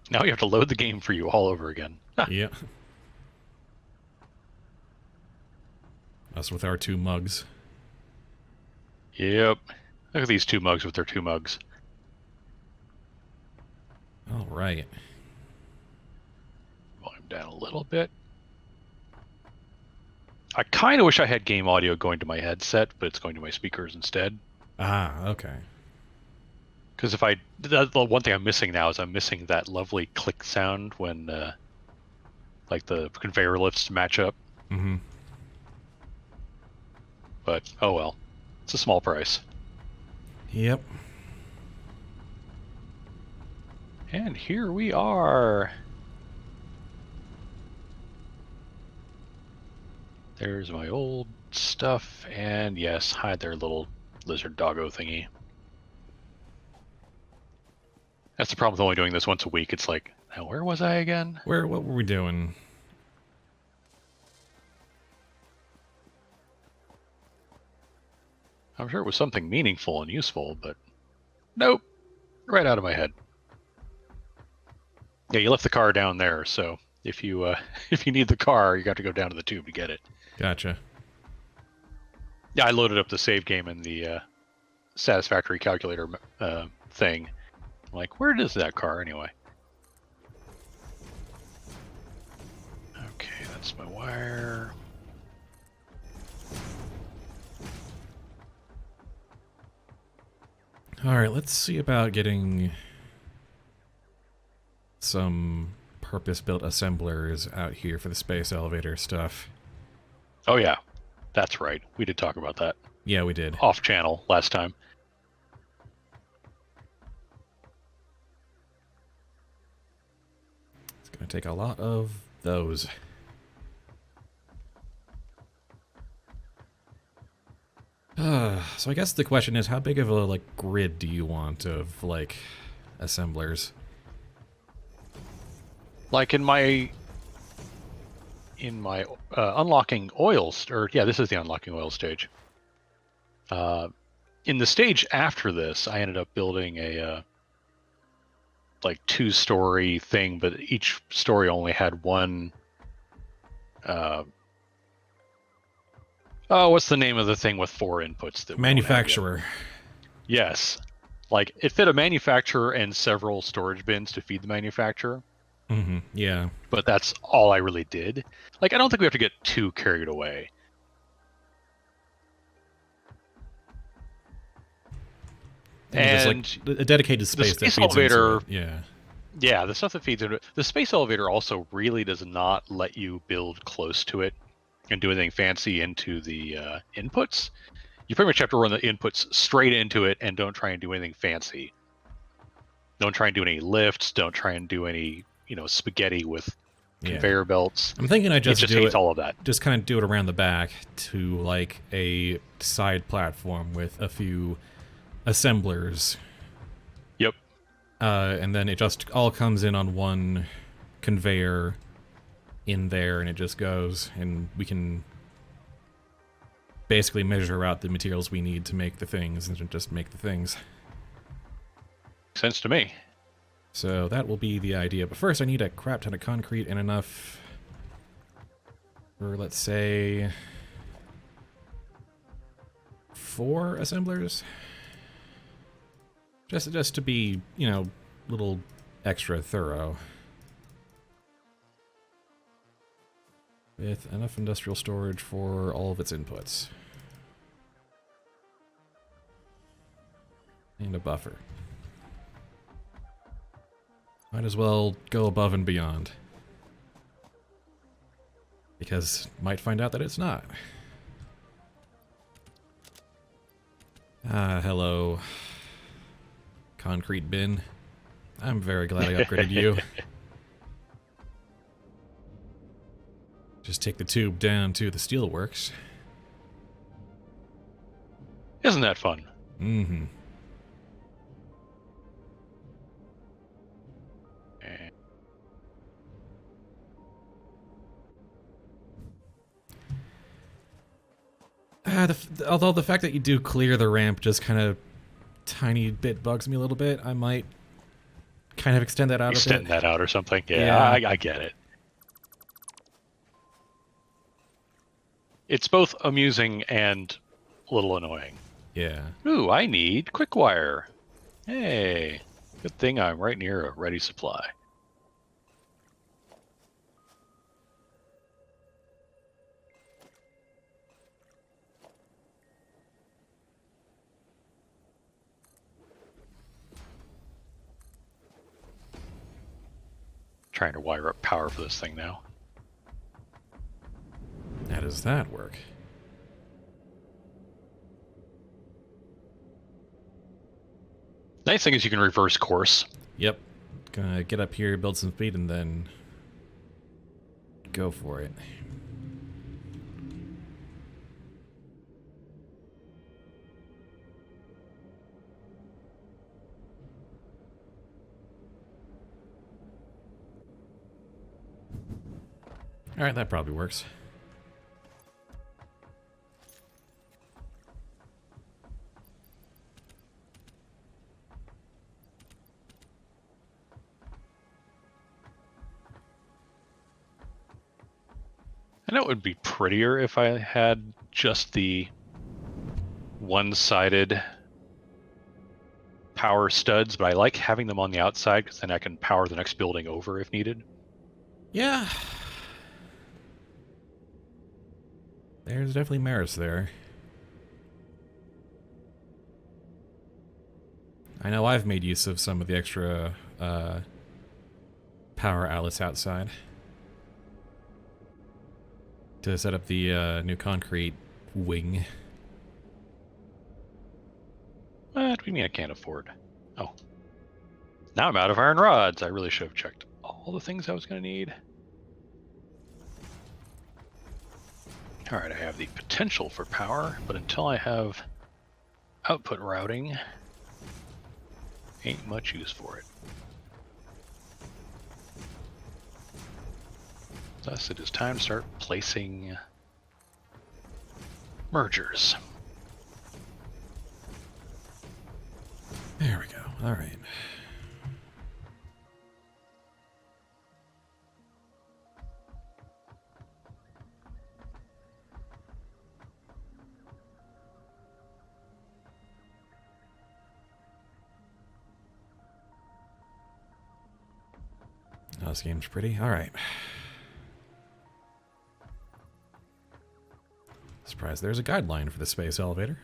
Now you have to load the game for you all over again. Yeah. Us with our 2 mugs. Yep. Look at these 2 mugs with their 2 mugs. All right. Volume down a little bit. I kind of wish I had game audio going to my headset, but it's going to my speakers instead. Ah, okay. Because the one thing I'm missing now is I'm missing that lovely click sound when, like, the conveyor lifts match up. Mm-hmm. But, oh well. It's a small price. Yep. And here we are. There's my old stuff, and yes, hide their little lizard doggo thingy. That's the problem with only doing this once a week. It's like, now where was I again? What were we doing? I'm sure it was something meaningful and useful, but nope, right out of my head. Yeah, you left the car down there, so if you if you need the car, you got to go down to the tube to get it. Gotcha. Yeah, I loaded up the save game in the Satisfactory calculator thing. I'm like, where is that car anyway? Okay, that's my wire. All right, let's see about getting some purpose-built assemblers out here for the space elevator stuff. Oh yeah, that's right. We did talk about that Yeah, we did. off channel last time. It's gonna take a lot of those. So I guess the question is, how big of a grid do you want of assemblers? Like in my unlocking oils, or yeah, this is the unlocking oil stage. In the stage after this, I ended up building a like 2-story thing, but each story only had one. Oh, what's the name of the thing with 4 inputs that we don't have yet? Manufacturer. Yes, like it fit a manufacturer and several storage bins to feed the manufacturer. Mm-hmm. Yeah. But that's all I really did. Like, I don't think we have to get too carried away. And just a dedicated space that space feeds elevator, into it. Yeah. yeah, the stuff that feeds into it. The space elevator also really does not let you build close to it and do anything fancy into the inputs. You pretty much have to run the inputs straight into it and don't try and do anything fancy. Don't try and do any lifts. Don't try and do any, spaghetti with conveyor belts. I'm thinking I just do hates it, all of that. just kind of do it around the back to a side platform with a few assemblers. Yep. And then it just all comes in on one conveyor in there, and it just goes, and we can basically measure out the materials we need to make the things, and just make the things. Makes sense to me. So that will be the idea. But first I need a crap ton of concrete and enough for, let's say, 4 assemblers. Just to be, a little extra thorough. With enough industrial storage for all of its inputs. And a buffer. Might as well go above and beyond. Because might find out that it's not. Hello. Concrete bin. I'm very glad I upgraded you. Just take the tube down to the steelworks. Isn't that fun? Mm-hmm. Although the fact that you do clear the ramp just kind of tiny bit bugs me a little bit, I might kind of extend that out a Extend bit. that out or something. Yeah, Yeah. I get it. It's both amusing and a little annoying. Yeah. Ooh, I need quick wire. Hey, good thing I'm right near a ready supply. Trying to wire up power for this thing now. How does that work? Nice thing is you can reverse course. Yep. Gonna get up here, build some speed, and then go for it. Alright, that probably works. I know it would be prettier if I had just the one-sided power studs, but I like having them on the outside because then I can power the next building over if needed. Yeah. There's definitely merits there. I know I've made use of some of the extra power outlets outside to set up the new concrete wing. What do you mean I can't afford? Oh. Now I'm out of iron rods. I really should have checked all the things I was going to need. Alright, I have the potential for power, but until I have output routing, ain't much use for it. Thus, it is time to start placing mergers. There we go. All right. Oh, this game's pretty. All right. Surprised there's a guideline for the space elevator.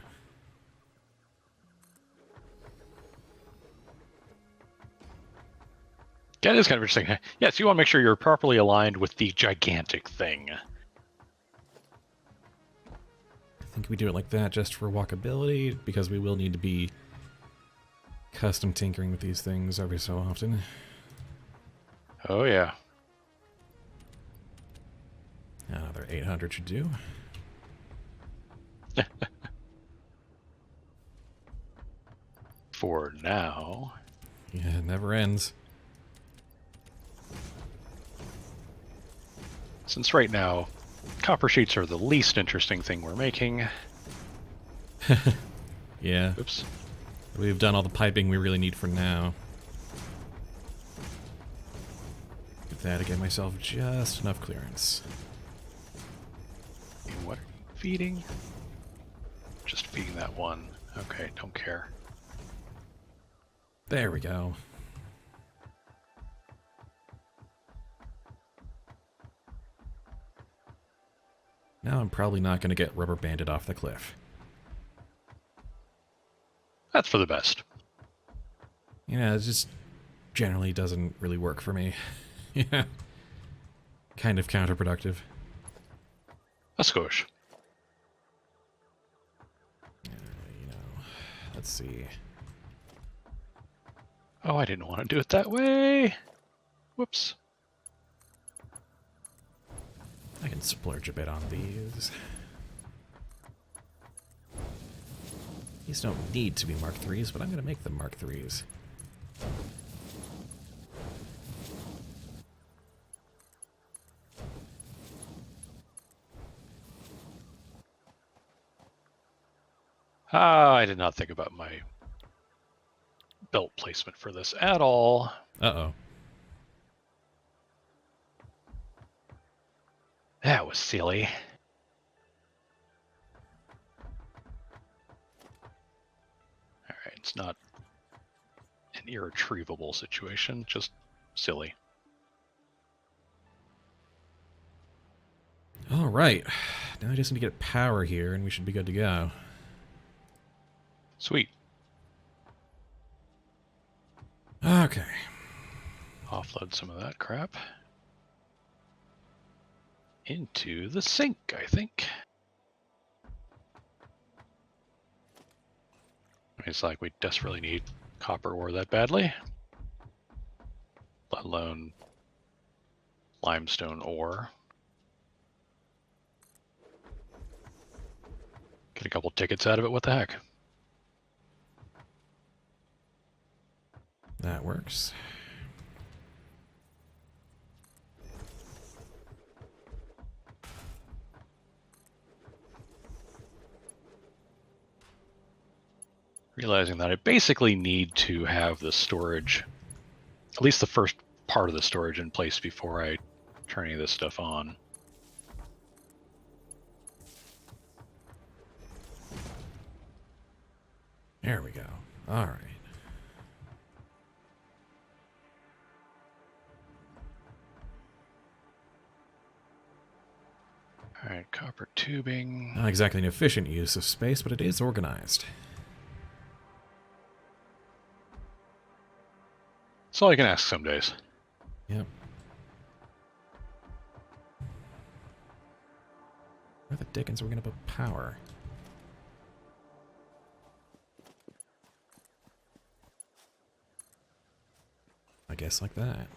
Yeah, it is kind of interesting. Yes, you want to make sure you're properly aligned with the gigantic thing. I think we do it like that just for walkability, because we will need to be custom tinkering with these things every so often. Oh, yeah. Another 800 should do. For now. Yeah, it never ends. Since right now, copper sheets are the least interesting thing we're making. Yeah. Oops. We've done all the piping we really need for now. Get that to get myself just enough clearance. And what are you feeding? Just feeding that one. Okay, don't care. There we go. Now I'm probably not going to get rubber banded off the cliff. That's for the best. Yeah, it just generally doesn't really work for me. Yeah. Kind of counterproductive. A skosh. You know, let's see. Oh, I didn't want to do it that way. Whoops. I can splurge a bit on these. These don't need to be Mark IIIs, but I'm going to make them Mark IIIs. Ah, I did not think about my belt placement for this at all. Uh-oh. That was silly. Alright, it's not an irretrievable situation, just silly. All right. Now I just need to get power here, and we should be good to go. Sweet. Okay. Offload some of that crap into the sink, I think. It's like we desperately need copper ore that badly, let alone limestone ore. Get a couple tickets out of it, what the heck? That works. Realizing that I basically need to have the storage, at least the first part of the storage in place before I turn any of this stuff on. There we go. All right. All right, copper tubing. Not exactly an efficient use of space, but it is organized. That's all I can ask some days. Yep. Where the dickens are we going to put power? I guess like that.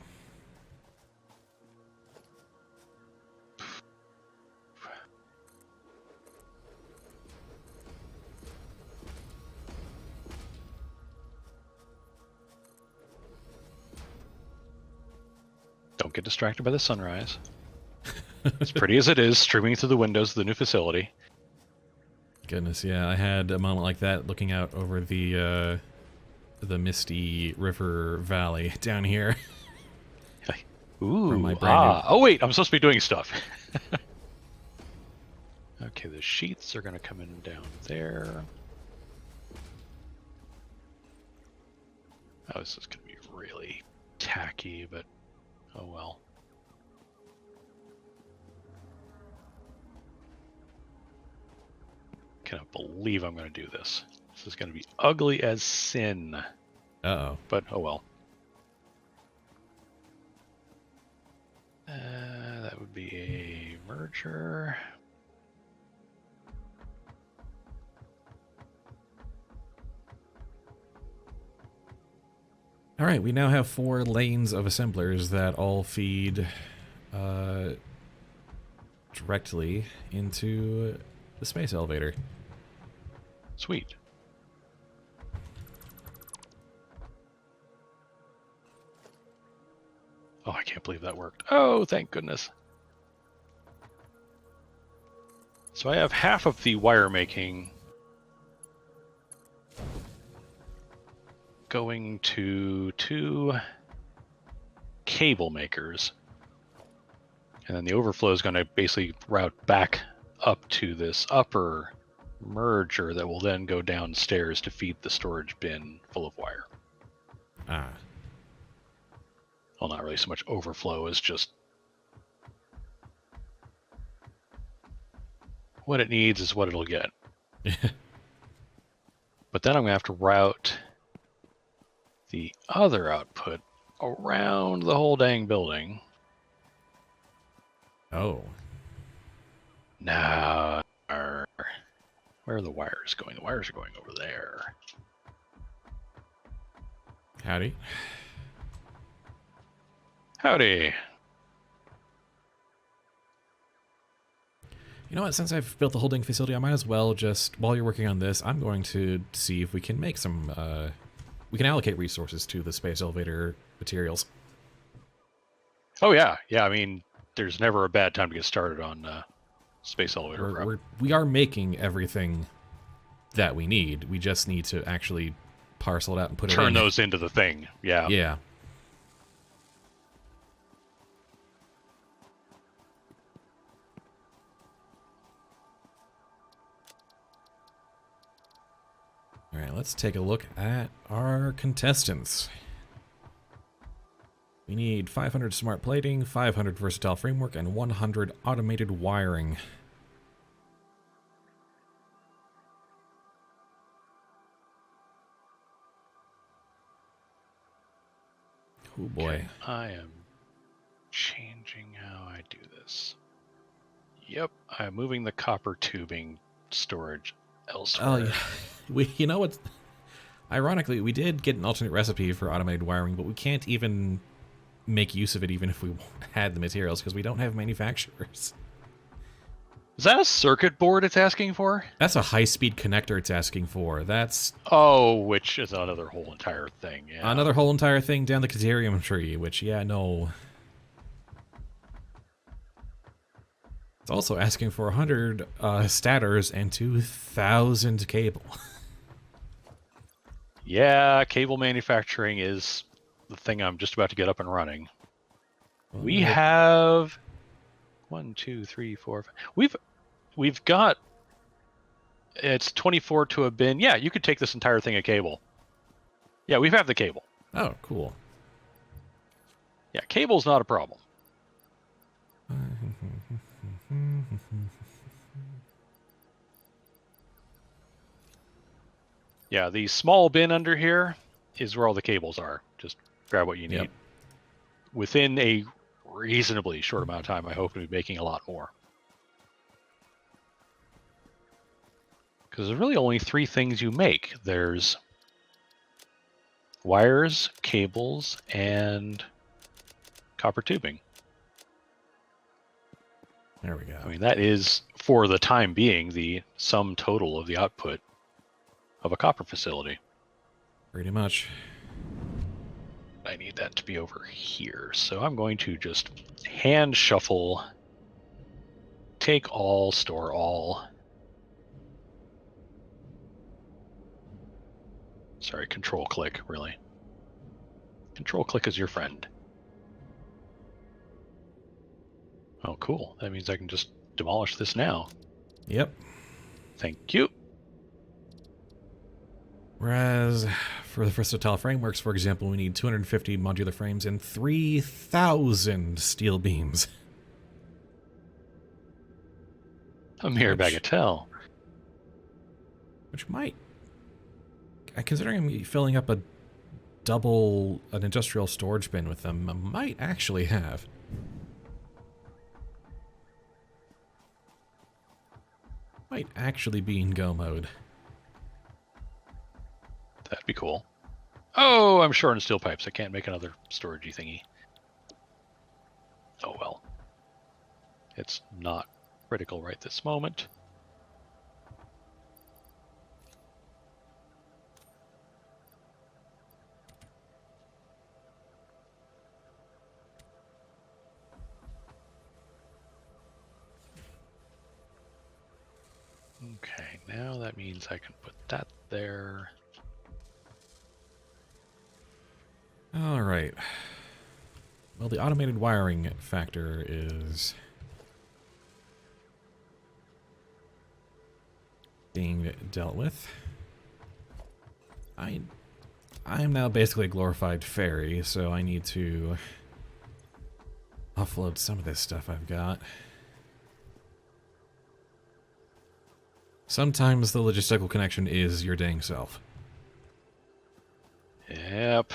Don't get distracted by the sunrise. As pretty as it is, streaming through the windows of the new facility. Goodness, yeah, I had a moment like that looking out over the misty river valley down here. Ooh, From my brand new... oh wait, I'm supposed to be doing stuff. Okay, the sheets are going to come in down there. Oh, this is going to be really tacky, but oh well. Cannot believe I'm going to do this. This is going to be ugly as sin. Uh-oh. But oh well. That would be a merger. All right, we now have 4 lanes of assemblers that all feed directly into the space elevator. Sweet. Oh, I can't believe that worked. Oh, thank goodness. So I have half of the wire making going to 2 cable makers. And then the overflow is going to basically route back up to this upper merger that will then go downstairs to feed the storage bin full of wire. Ah. Well, not really so much overflow as just what it needs is what it'll get. But then I'm going to have to route the other output around the whole dang building. Oh. Now, where are the wires going? The wires are going over there. Howdy. Howdy. You know what, since I've built the holding facility, I might as well just, while you're working on this, I'm going to see if we can make some, we can allocate resources to the space elevator materials. Oh yeah, yeah, I mean, there's never a bad time to get started on space elevator prep. We are making everything that we need. We just need to actually parcel it out and put it in. Turn those into the thing. Yeah. Yeah. All right, let's take a look at our contestants. We need 500 smart plating, 500 versatile framework, and 100 automated wiring. Oh boy. Okay, I am changing how I do this. Yep, I'm moving the copper tubing storage elsewhere. Oh, yeah. You know what? Ironically, we did get an alternate recipe for automated wiring, but we can't even make use of it even if we had the materials because we don't have manufacturers. Is that a circuit board it's asking for? That's a high-speed connector it's asking for. That's... Oh, which is another whole entire thing, yeah. Another whole entire thing down the Caterium tree, which, yeah, no. It's also asking for 100 stators and 2,000 cable. Yeah, cable manufacturing is the thing I'm just about to get up and running. Well, We have 1, 2, 3, 4, 5. We've got, it's 24 to a bin. Yeah, you could take this entire thing of cable. Yeah, we have the cable. Oh, cool. Yeah, cable's not a problem. Yeah, the small bin under here is where all the cables are. Just grab what you need. Yep. Within a reasonably short amount of time, I hope to be making a lot more. Because there's really only 3 things you make. There's wires, cables, and copper tubing. There we go. I mean, that is, for the time being, the sum total of the output of a copper facility. Pretty much. I need that to be over here. So I'm going to just hand shuffle, take all, store all. Sorry, control click, really. Control click is your friend. Oh, cool. That means I can just demolish this now. Yep. Thank you. Whereas for the versatile frameworks, for example, we need 250 modular frames and 3,000 steel beams. A mere bagatelle. Which might... Considering I'm filling up an industrial storage bin with them, I might actually have. Might actually be in go mode. That'd be cool. Oh, I'm short on steel pipes. I can't make another storagey thingy. Oh well. It's not critical right this moment. Okay, now that means I can put that there. All right. Well, the automated wiring factor is being dealt with. I'm now basically a glorified fairy, so I need to offload some of this stuff I've got. Sometimes the logistical connection is your dang self. Yep.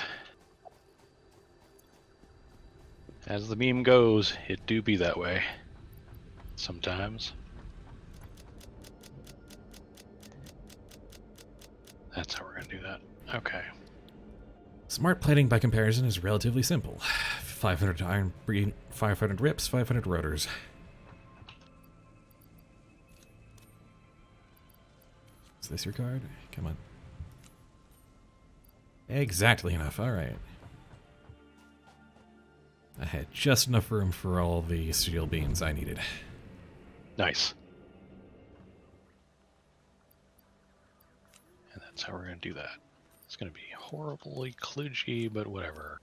As the meme goes, it do be that way. Sometimes. That's how we're going to do that. Okay. Smart plating by comparison is relatively simple. 500 iron, 500 rips, 500 rotors. Is this your card? Come on. Exactly enough. All right. I had just enough room for all the steel beams I needed. Nice. And that's how we're going to do that. It's going to be horribly kludgy, but whatever.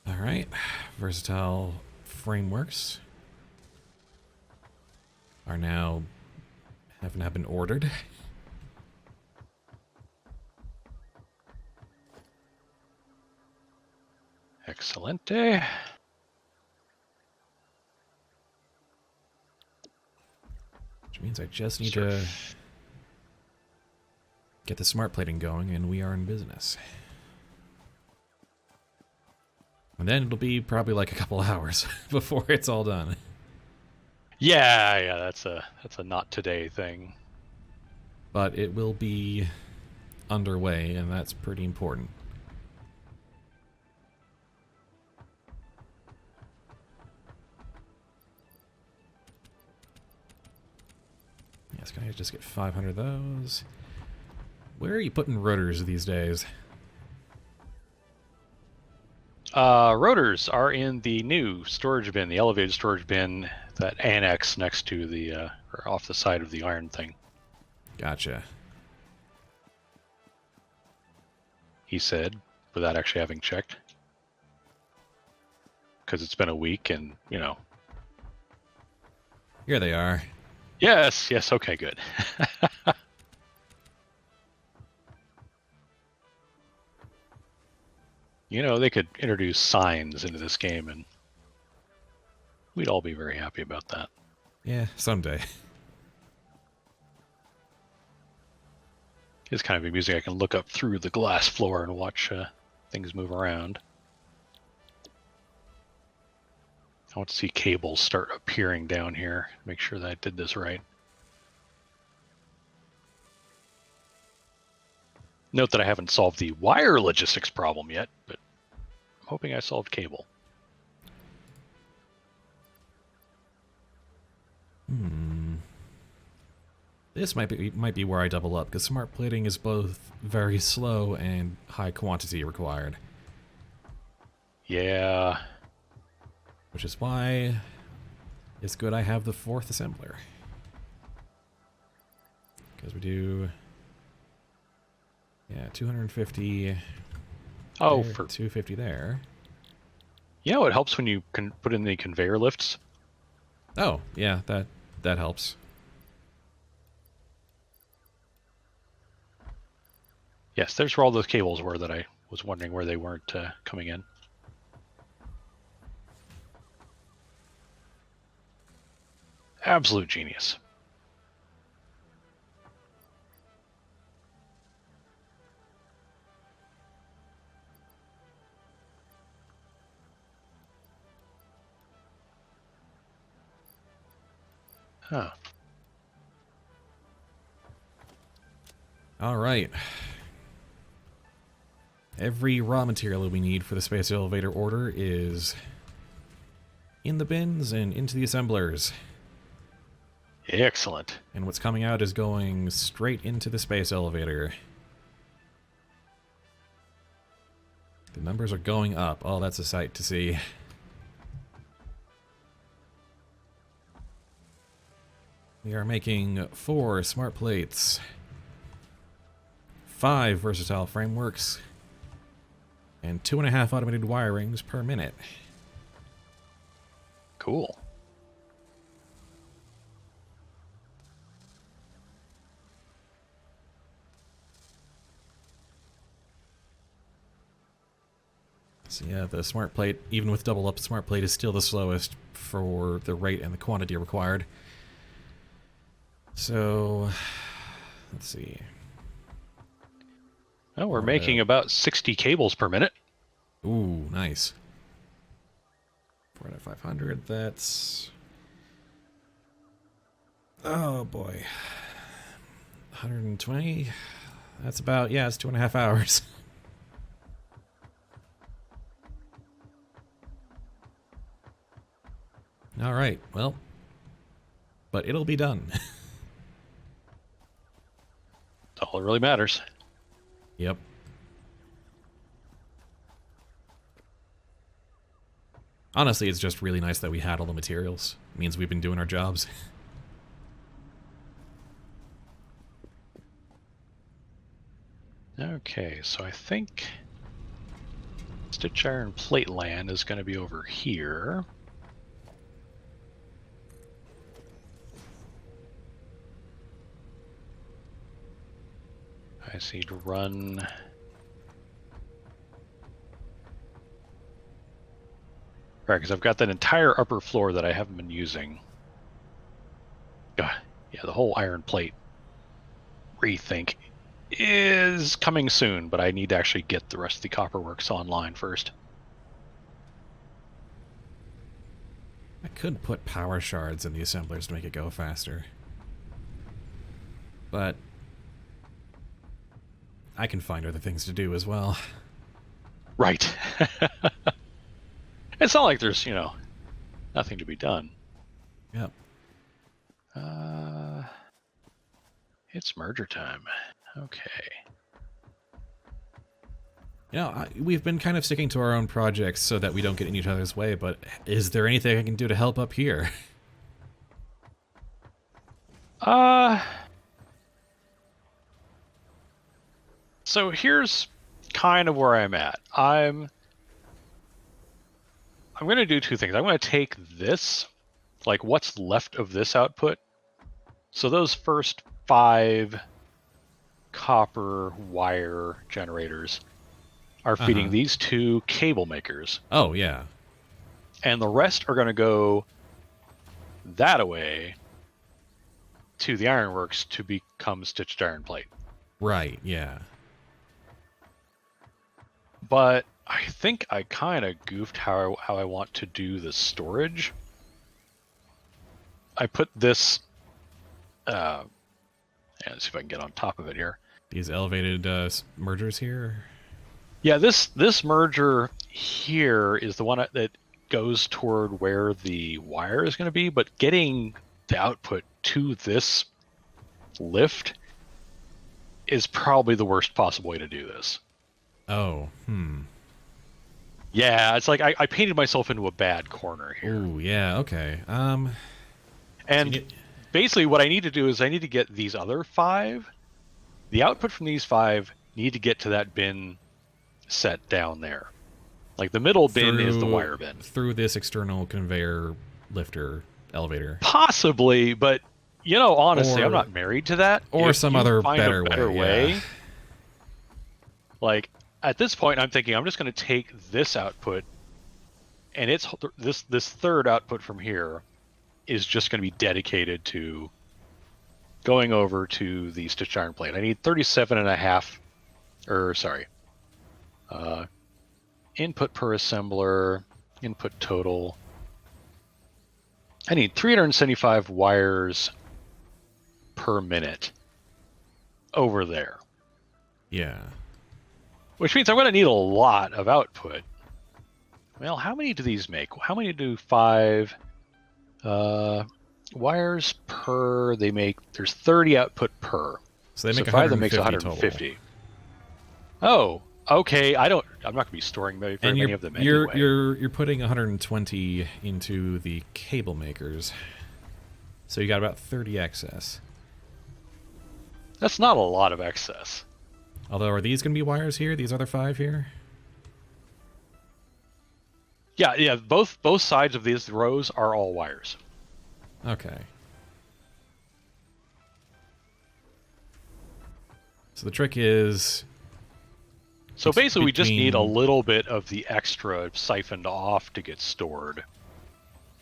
All right, versatile frameworks have now been ordered. Excelente. Which means I just need to get the smart plating going, and we are in business. And then it'll be probably like a couple hours before it's all done. Yeah, that's a not today thing. But it will be underway, and that's pretty important. Yes, can I just get 500 of those? Where are you putting rotors these days? Rotors are in the new storage bin, the elevated storage bin, that annex next to the, or off the side of the iron thing. Gotcha. He said, without actually having checked. Because it's been a week and, you know. Here they are. Yes, okay, good. You know, they could introduce signs into this game and we'd all be very happy about that. Yeah, someday. It's kind of amusing. I can look up through the glass floor and watch things move around. I want to see cables start appearing down here. Make sure that I did this right. Note that I haven't solved the wire logistics problem yet, but I'm hoping I solved cable. This might be where I double up, because smart plating is both very slow and high quantity required. Yeah. Which is why it's good I have the 4th assembler. Because we do... Yeah, 250... Oh, there, for 250 there. You know, it helps when you can put in the conveyor lifts. Oh, yeah, that helps. Yes, there's where all those cables were that I was wondering where they weren't coming in. Absolute genius. Huh. All right. Every raw material that we need for the space elevator order is in the bins and into the assemblers. Excellent. And what's coming out is going straight into the space elevator. The numbers are going up. Oh, that's a sight to see. We are making 4 smart plates, 5 versatile frameworks, and 2.5 automated wirings per minute. Cool. So yeah, the smart plate, even with double up, smart plate is still the slowest for the rate and the quantity required. So, let's see. Well, we're making about 60 cables per minute. Ooh, nice. 4 out of 500, that's... Oh boy. 120? That's about, yeah, it's 2.5 hours. Alright, well. But it'll be done. That's all that really matters. Yep. Honestly, it's just really nice that we had all the materials. It means we've been doing our jobs. Okay, so I think stitch iron plate land is going to be over here. I just need to run. Right, because I've got that entire upper floor that I haven't been using. Yeah, the whole iron plate rethink is coming soon, but I need to actually get the rest of the copper works online first. I could put power shards in the assemblers to make it go faster. But I can find other things to do as well. Right. It's not like there's, nothing to be done. Yep. It's merger time. Okay. We've been kind of sticking to our own projects so that we don't get in each other's way, but is there anything I can do to help up here? So here's kind of where I'm at. I'm going to do two things. I'm going to take this, like what's left of this output. So those first 5 copper wire generators are feeding these 2 cable makers. Oh, yeah. And the rest are going to go that away to the ironworks to become stitched iron plate. Right, yeah. But I think I kind of goofed how I want to do the storage. I put this... let's see if I can get on top of it here. These elevated mergers here? Yeah, this merger here is the one that goes toward where the wire is going to be, but getting the output to this lift is probably the worst possible way to do this. Oh, Yeah, it's like I painted myself into a bad corner here. Ooh, yeah, okay. And basically what I need to do is I need to get these other 5. The output from these 5 need to get to that bin set down there. Like the middle bin is the wire bin. Through this external conveyor lifter elevator. Possibly, but honestly, I'm not married to that. Or if some you other find better a better way. Yeah. Like at this point, I'm thinking I'm just going to take this output, and it's this third output from here is just going to be dedicated to going over to the stitched iron plate. I need 37.5, input per assembler, input total. I need 375 wires per minute over there. Yeah. Which means I'm going to need a lot of output. Well, how many do these make? How many do 5 wires per? They make, there's 30 output per. So they make 5 that makes 150 150. Total. Oh, okay. I'm not going to be storing very many of them anyway. You're putting 120 into the cable makers. So you got about 30 excess. That's not a lot of excess. Although, are these going to be wires here? These other 5 here? Yeah. Both sides of these rows are all wires. Okay. So the trick is... So basically, we just need a little bit of the extra siphoned off to get stored.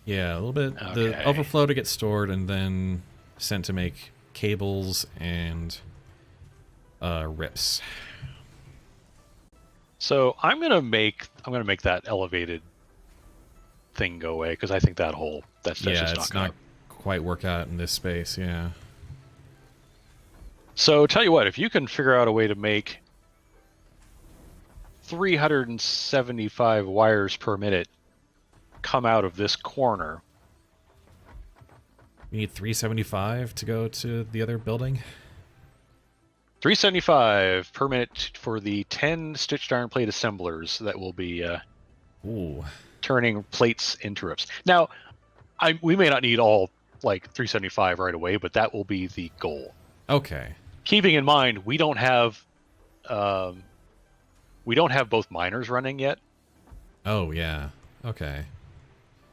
Yeah, a little bit. Okay. The overflow to get stored and then sent to make cables and rips. So I'm gonna make that elevated thing go away because I think that's just it's not not quite work out in this space. Yeah. So tell you what, if you can figure out a way to make 375 wires per minute come out of this corner. You need 375 to go to the other building? 375 per minute for the 10 stitched iron plate assemblers that will be turning plates into rips. Now, we may not need all 375 right away, but that will be the goal. Okay. Keeping in mind, we don't have we don't have both miners running yet. Oh, yeah. Okay.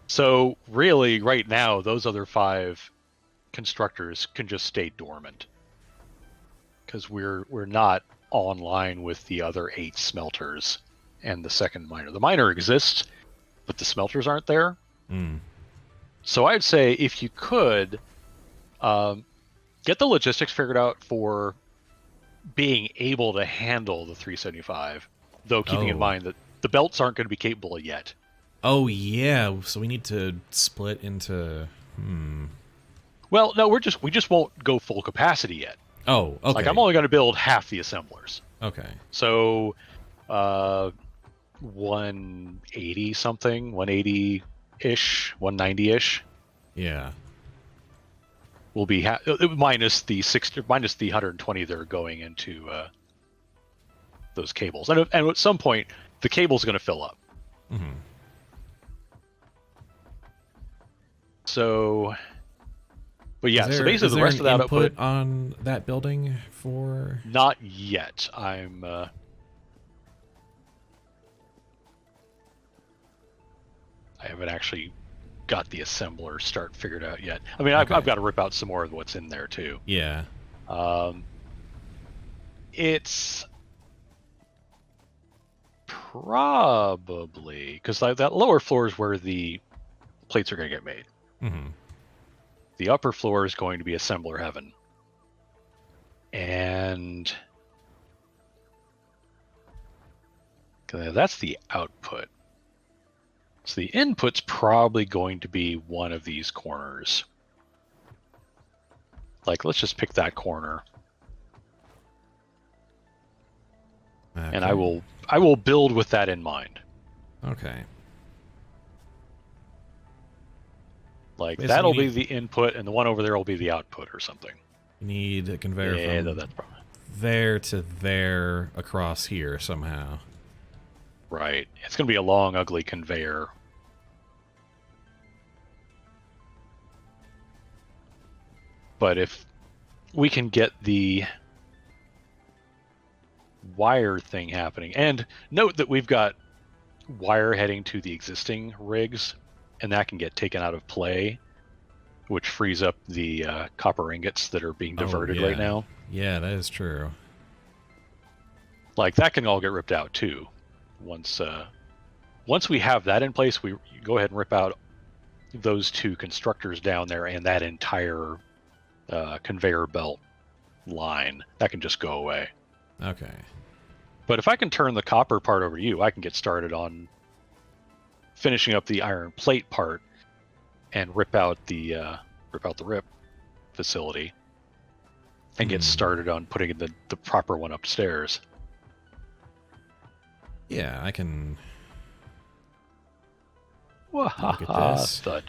So really, right now, those other 5 constructors can just stay dormant because we're not online with the other 8 smelters and the second miner. The miner exists, but the smelters aren't there. Mm. So I'd say if you could get the logistics figured out for being able to handle the 375, though keeping in mind that the belts aren't going to be capable yet. Oh, yeah. So we need to split into... Well, no, we just won't go full capacity yet. Oh, okay. Like, I'm only going to build half the assemblers. Okay. So, 180 something, 180-ish, 190-ish. Yeah. Will be minus the 120 that are going into those cables, and at some point the cable's going to fill up. Mm-hmm. So, but yeah, so basically the rest of that output on that building for not yet. I haven't actually got the assembler start figured out yet. I mean, Okay. I've got to rip out some more of what's in there too. Yeah. It's probably because that lower floor is where the plates are going to get made. Mm-hmm. The upper floor is going to be assembler heaven, and that's the output. So the input's probably going to be one of these corners. Like, let's just pick that corner. Okay. And I will build with that in mind. Okay. Like, Basically, that'll be the input, and the one over there will be the output or something. You need a conveyor from that's probably there to there across here somehow. right. It's going to be a long, ugly conveyor. But if we can get the wire thing happening, and note that we've got wire heading to the existing rigs, and that can get taken out of play, which frees up the copper ingots that are being diverted right now. Yeah, that is true. Like, that can all get ripped out too. Once we have that in place, we go ahead and rip out those 2 constructors down there and that entire conveyor belt line. That can just go away. Okay. But if I can turn the copper part over to you, I can get started on finishing up the iron plate part and rip out the rip facility and get started on putting the proper one upstairs. Yeah, I can Look at this. Thud.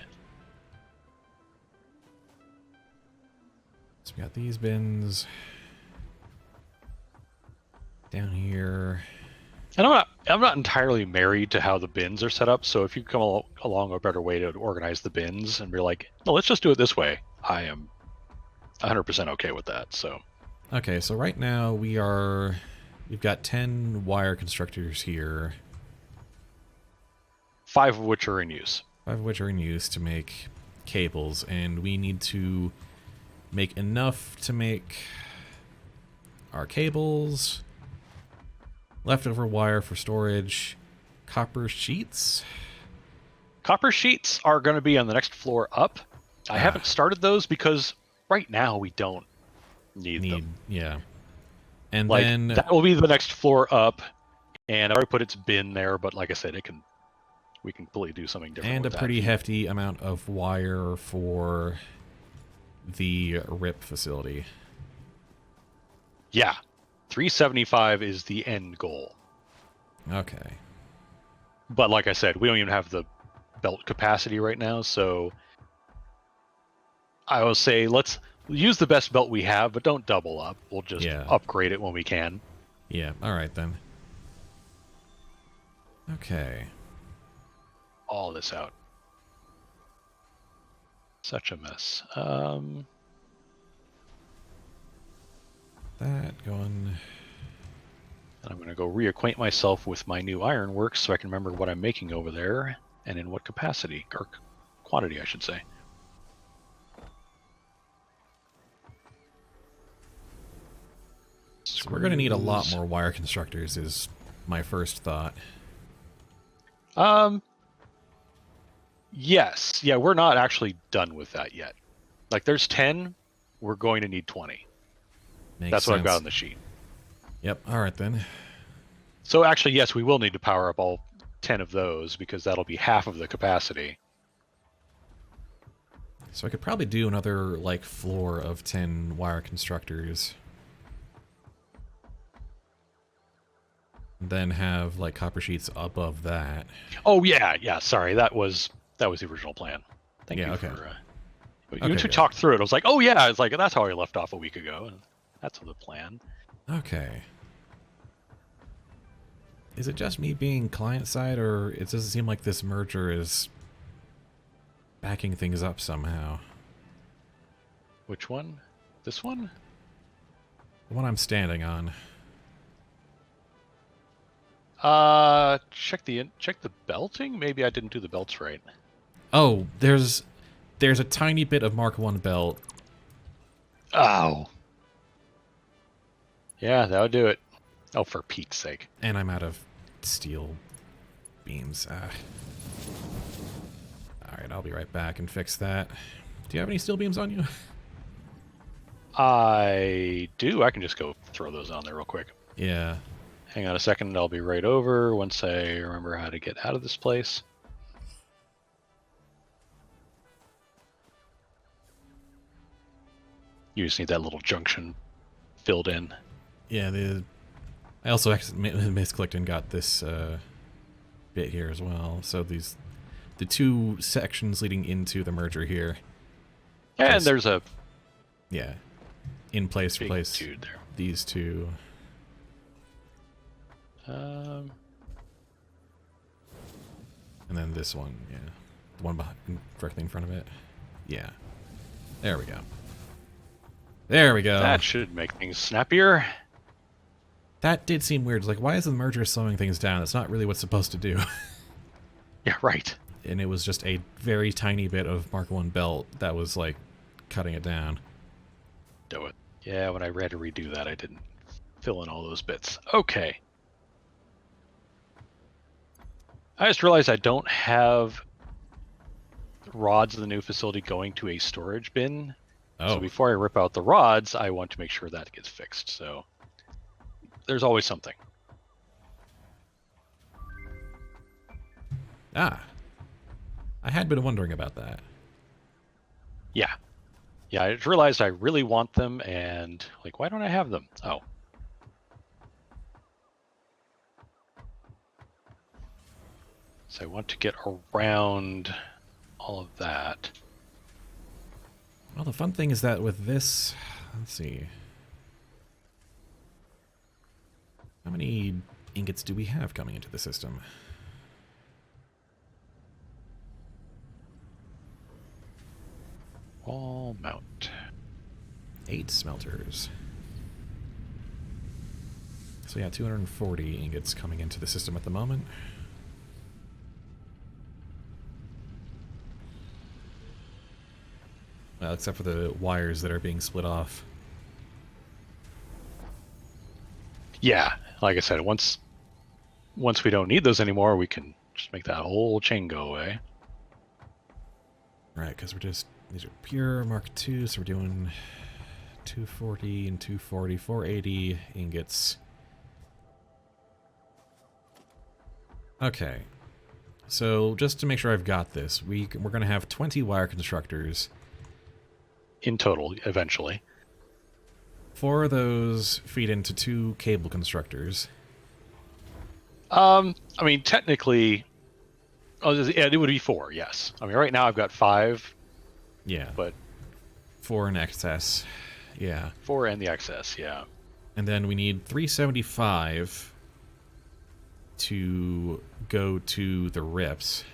So we got these bins down here. And I'm not entirely married to how the bins are set up, so if you come along a better way to organize the bins and be like, no, let's just do it this way, I am 100% okay with that. So Okay, so right now we've got 10 wire constructors here. 5 of which are in use. 5 of which are in use to make cables, and we need to make enough to make our cables, leftover wire for storage, copper sheets. Copper sheets are going to be on the next floor up. I haven't started those because right now we don't need them. Yeah. And like, then that will be the next floor up, and I already put its bin there, but like I said, we can completely do something different. And with a that. pretty hefty amount of wire for the RIP facility. Yeah. 375 is the end goal. Okay. But like I said, we don't even have the belt capacity right now, so I will say let's use the best belt we have, but don't double up. We'll just upgrade it when we can. Yeah, alright then. Okay. All this out. Such a mess. That going And I'm going to go reacquaint myself with my new ironworks so I can remember what I'm making over there and in what capacity, or quantity, I should say. So we're going to need a lot more wire constructors is my first thought. Yes. Yeah, we're not actually done with that yet. Like, there's 10. We're going to need 20. That's what I've got on the sheet. Yep. All right, then. So actually, yes, we will need to power up all 10 of those because that'll be half of the capacity. So I could probably do another, like, floor of 10 wire constructors. And then have, like, copper sheets above that. Oh, yeah. Sorry, that was the original plan. Thank you okay. for... Once we talked through it, I was like, oh, yeah. It's like, that's how I left off a week ago. And that's the plan. Okay. Is it just me being client-side, or it doesn't seem like this merger is backing things up somehow? Which one? This one? The one I'm standing on. Check the belting? Maybe I didn't do the belts right. Oh, there's a tiny bit of Mark 1 belt. Oh. Yeah, that would do it. Oh, for Pete's sake. And I'm out of steel beams. Alright, I'll be right back and fix that. Do you have any steel beams on you? I do. I can just go throw those on there real quick. Yeah. Hang on a second. I'll be right over once I remember how to get out of this place. You just need that little junction filled in. Yeah, I also misclicked and got this bit here as well. So the two sections leading into the merger here. And there's a... Yeah. In place, replace dude there. These two. Um... And then this one, yeah. The one behind, directly in front of it. Yeah. There we go. There we go. That should make things snappier. That did seem weird. It's like, why is the merger slowing things down? It's not really what's supposed to do. Yeah, right. And it was just a very tiny bit of Mark 1 belt that was, like, cutting it down. Do it. Yeah, when I had to redo that, I didn't fill in all those bits. Okay. I just realized I don't have rods in the new facility going to a storage bin. Oh. So before I rip out the rods, I want to make sure that gets fixed. So there's always something. Ah. I had been wondering about that. Yeah. Yeah, I just realized I really want them, and like, why don't I have them? Oh. So I want to get around all of that. Well, the fun thing is that with this, let's see. How many ingots do we have coming into the system? Wall mount. 8 smelters. So yeah, 240 ingots coming into the system at the moment. Well, except for the wires that are being split off. Yeah, like I said, once we don't need those anymore, we can just make that whole chain go away. Right, because these are pure Mark II, so we're doing 240 and 240, 480 ingots. Okay, so just to make sure I've got this, we're going to have 20 wire constructors. In total, eventually. 4 of those feed into 2 cable constructors. I mean, technically, yeah, it would be 4, yes. I mean, right now I've got 5. Yeah. But 4 in excess. Yeah. 4 and the excess, yeah. And then we need 375 to go to the rips.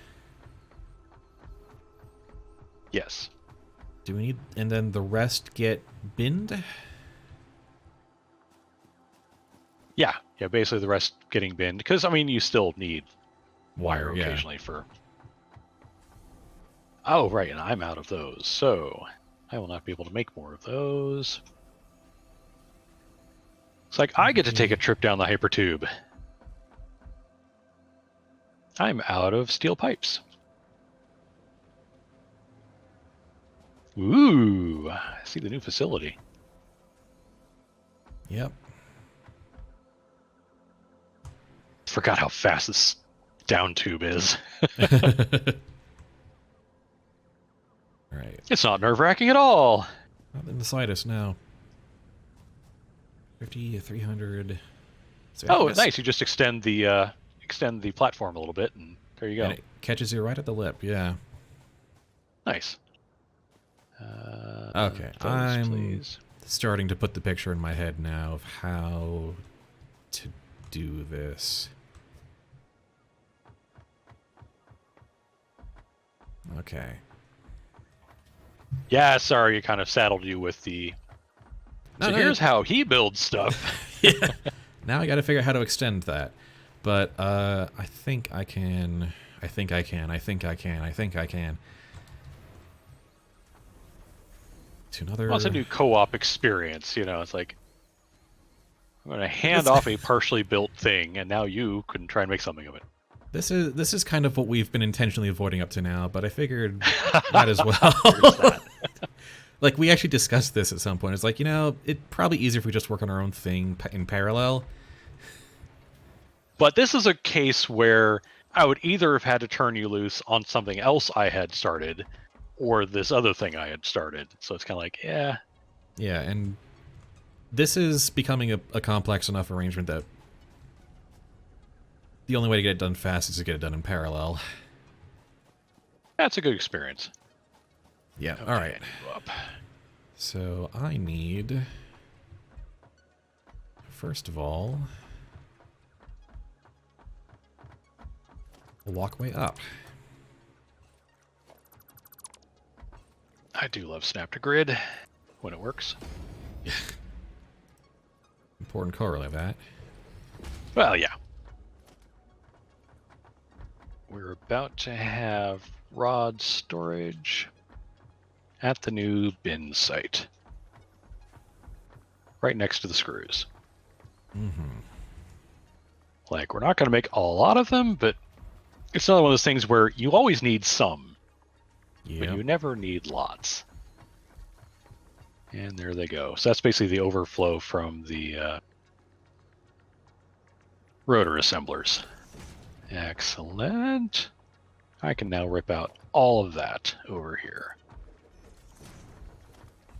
Yes. Do we need... And then the rest get binned? Yeah, Yeah, basically the rest getting binned. Because, I mean, you still need wire yeah. occasionally for... Oh, right, and I'm out of those, so I will not be able to make more of those. It's like I get to take a trip down the hypertube. I'm out of steel pipes. Ooh, I see the new facility. Yep. Forgot how fast this down tube is. Right. It's not nerve-wracking at all. Not in the slightest, no. 50, 300. So Oh, nice. You just extend the platform a little bit, and there you go. And it catches you right at the lip, yeah. Nice. Okay, those, I'm please. starting to put the picture in my head now of how to do this. Okay. Yeah, sorry, it kind of saddled you with the... So here's how he builds stuff. Yeah. Now I got to figure out how to extend that. But I think I can. I think I can. To another... Well, it's a new co-op experience, you know. It's like, I'm going to hand off a partially built thing, and now you can try and make something of it. This is kind of what we've been intentionally avoiding up to now, but I figured might as well. Like, we actually discussed this at some point. It's like, you know, it'd probably easier if we just work on our own thing in parallel. But this is a case where I would either have had to turn you loose on something else I had started, or this other thing I had started. So it's kind of like, yeah. Yeah, and this is becoming a complex enough arrangement that the only way to get it done fast is to get it done in parallel. That's a good experience. Yeah, Okay, alright. up. So I need, first of all, a walkway up. I do love Snap to Grid when it works. Important correlate of that. Well, yeah. We're about to have rod storage at the new bin site. Right next to the screws. Mm-hmm. Like, we're not going to make a lot of them, but it's another one of those things where you always need some, but you never need lots. And there they go. So that's basically the overflow from the rotor assemblers. Excellent. I can now rip out all of that over here.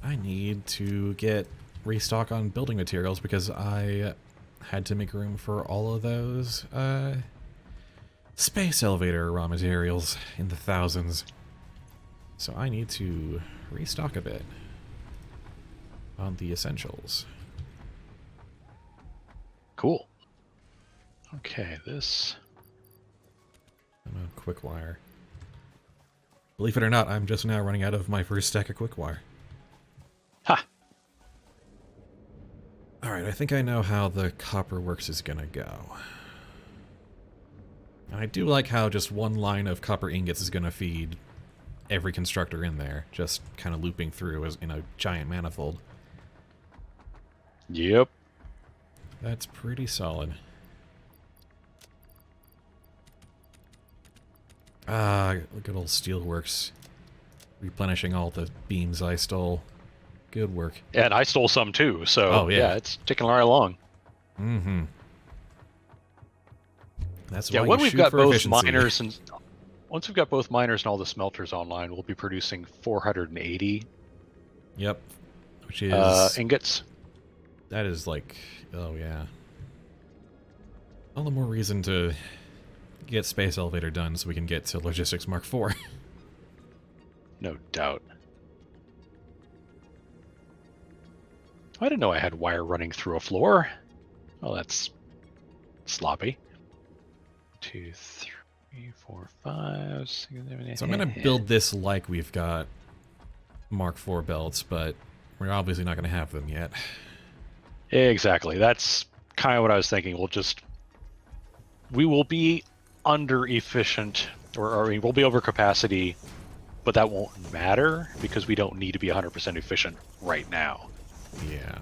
I need to get restock on building materials because I had to make room for all of those space elevator raw materials in the thousands. So I need to restock a bit on the essentials. Cool. Okay, this... I'm a quick wire. Believe it or not, I'm just now running out of my first stack of quick wire. Ha! Alright, I think I know how the copper works is gonna go. I do like how just one line of copper ingots is gonna feed every constructor in there, just kind of looping through as in a giant manifold. Yep. That's pretty solid. Ah, good old Steelworks. Replenishing all the beams I stole. Good work. And I stole some too, so yeah, it's ticking right along. Mm-hmm. That's Yeah, why when you we've shoot got for both efficiency. miners and once we've got both miners and all the smelters online, we'll be producing 480 Yep. Which is ingots. that is like, oh yeah. All the more reason to get Space Elevator done so we can get to Logistics Mark IV. No doubt. I didn't know I had wire running through a floor. Well, that's sloppy. 2, 3, 4, 5, 6, 7, 8. So I'm going to build this like we've got Mark IV belts, but we're obviously not going to have them yet. Exactly. That's kind of what I was thinking. We will be under efficient, or we'll be over capacity, but that won't matter because we don't need to be 100% efficient right now. Yeah.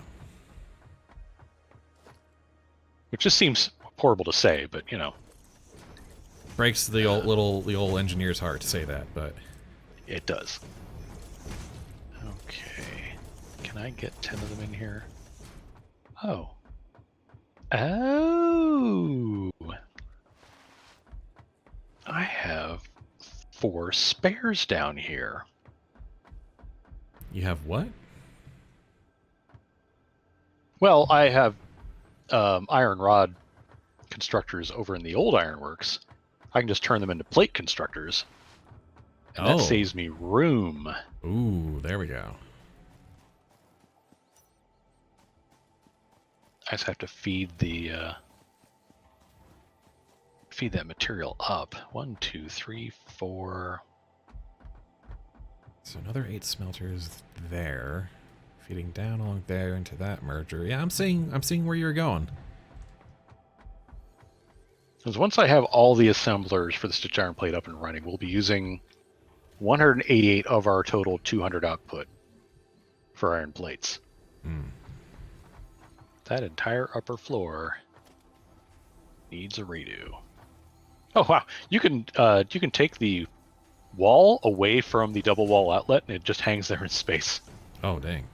Which just seems horrible to say, but you know. Breaks the old engineer's heart to say that, but It does. Okay. Can I get 10 of them in here? Oh. Oh. I have 4 spares down here. you have what? Well, I have iron rod constructors over in the old ironworks. I can just turn them into plate constructors. And that saves me room. Ooh, there we go. I just have to feed that material up. 1, 2, 3, 4. So another 8 smelters there, feeding down along there into that merger. Yeah, I'm seeing where you're going. Because once I have all the assemblers for the stitch iron plate up and running, we'll be using 188 of our total 200 output for iron plates. That entire upper floor needs a redo. Oh wow! You can take the wall away from the double wall outlet, and it just hangs there in space. Oh dang!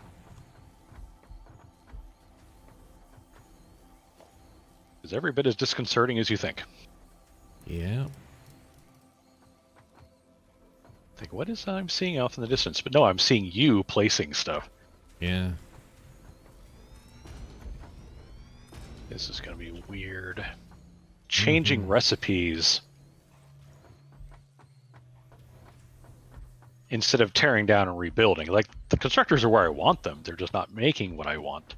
It's every bit as disconcerting as you think. Yeah. Think, what is I'm seeing off in the distance? But no, I'm seeing you placing stuff. Yeah. This is going to be weird. Changing recipes instead of tearing down and rebuilding. Like, the constructors are where I want them. They're just not making what I want.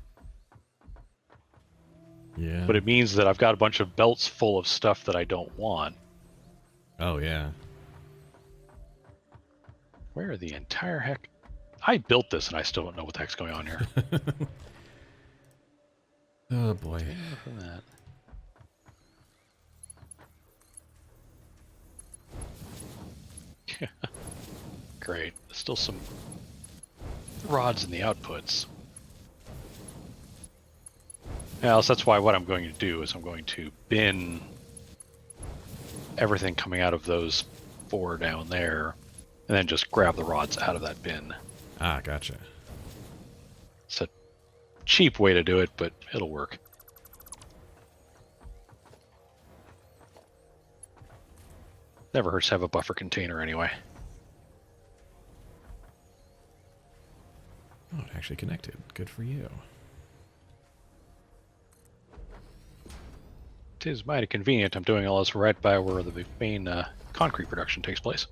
Yeah. But it means that I've got a bunch of belts full of stuff that I don't want. Oh yeah. Where the entire heck? I built this and I still don't know what the heck's going on here. Oh boy. From that. Great. Still some rods in the outputs. Yeah, so that's why what I'm going to do is I'm going to bin everything coming out of those 4 down there, and then just grab the rods out of that bin. Ah, gotcha. It's a cheap way to do it, but it'll work. Never hurts to have a buffer container anyway. Oh, it actually connected. Good for you. It is mighty convenient. I'm doing all this right by where the main concrete production takes place.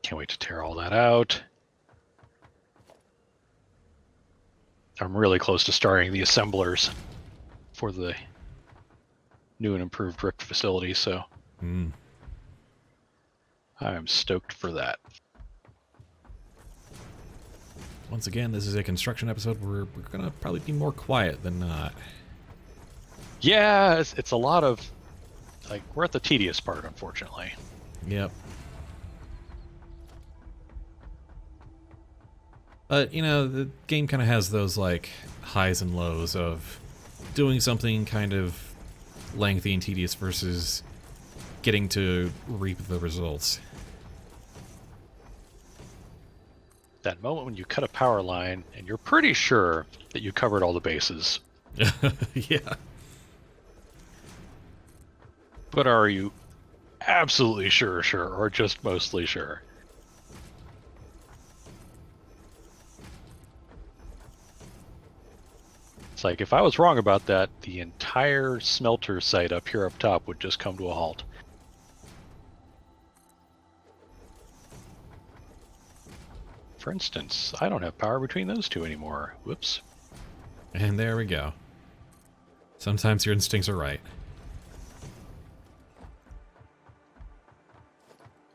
Can't wait to tear all that out. I'm really close to starting the assemblers for the new and improved drift facility, so I'm stoked for that. Once again, this is a construction episode where we're gonna probably be more quiet than not. Yeah, it's a lot of, like, we're at the tedious part, unfortunately. Yep. But, you know, the game kind of has those, like, highs and lows of doing something kind of lengthy and tedious versus getting to reap the results. That moment when you cut a power line and you're pretty sure that you covered all the bases. Yeah. But are you absolutely sure, or just mostly sure? It's like, if I was wrong about that, the entire smelter site up here up top would just come to a halt. For instance, I don't have power between those two anymore. Whoops. And there we go. Sometimes your instincts are right.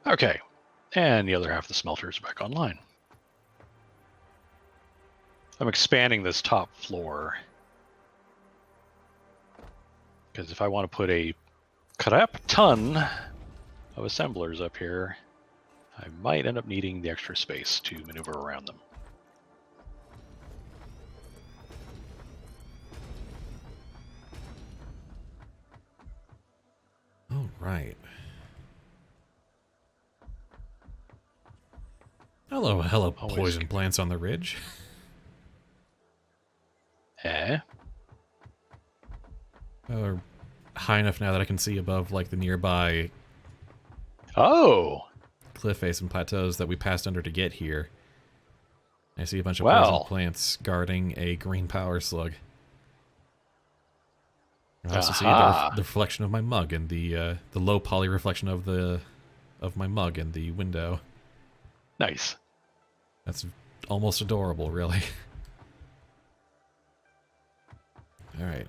Okay. And the other half of the smelter is back online. I'm expanding this top floor because if I want to put a crap ton of assemblers up here, I might end up needing the extra space to maneuver around them. All right. Hello, Always poison plants on the ridge. Or high enough now that I can see above, like, the nearby Oh! cliff face and plateaus that we passed under to get here. I see a bunch of Wow. poison plants guarding a green power slug. I also see the reflection of my mug and the low poly reflection of my mug in the window. Nice. That's almost adorable, really. All right.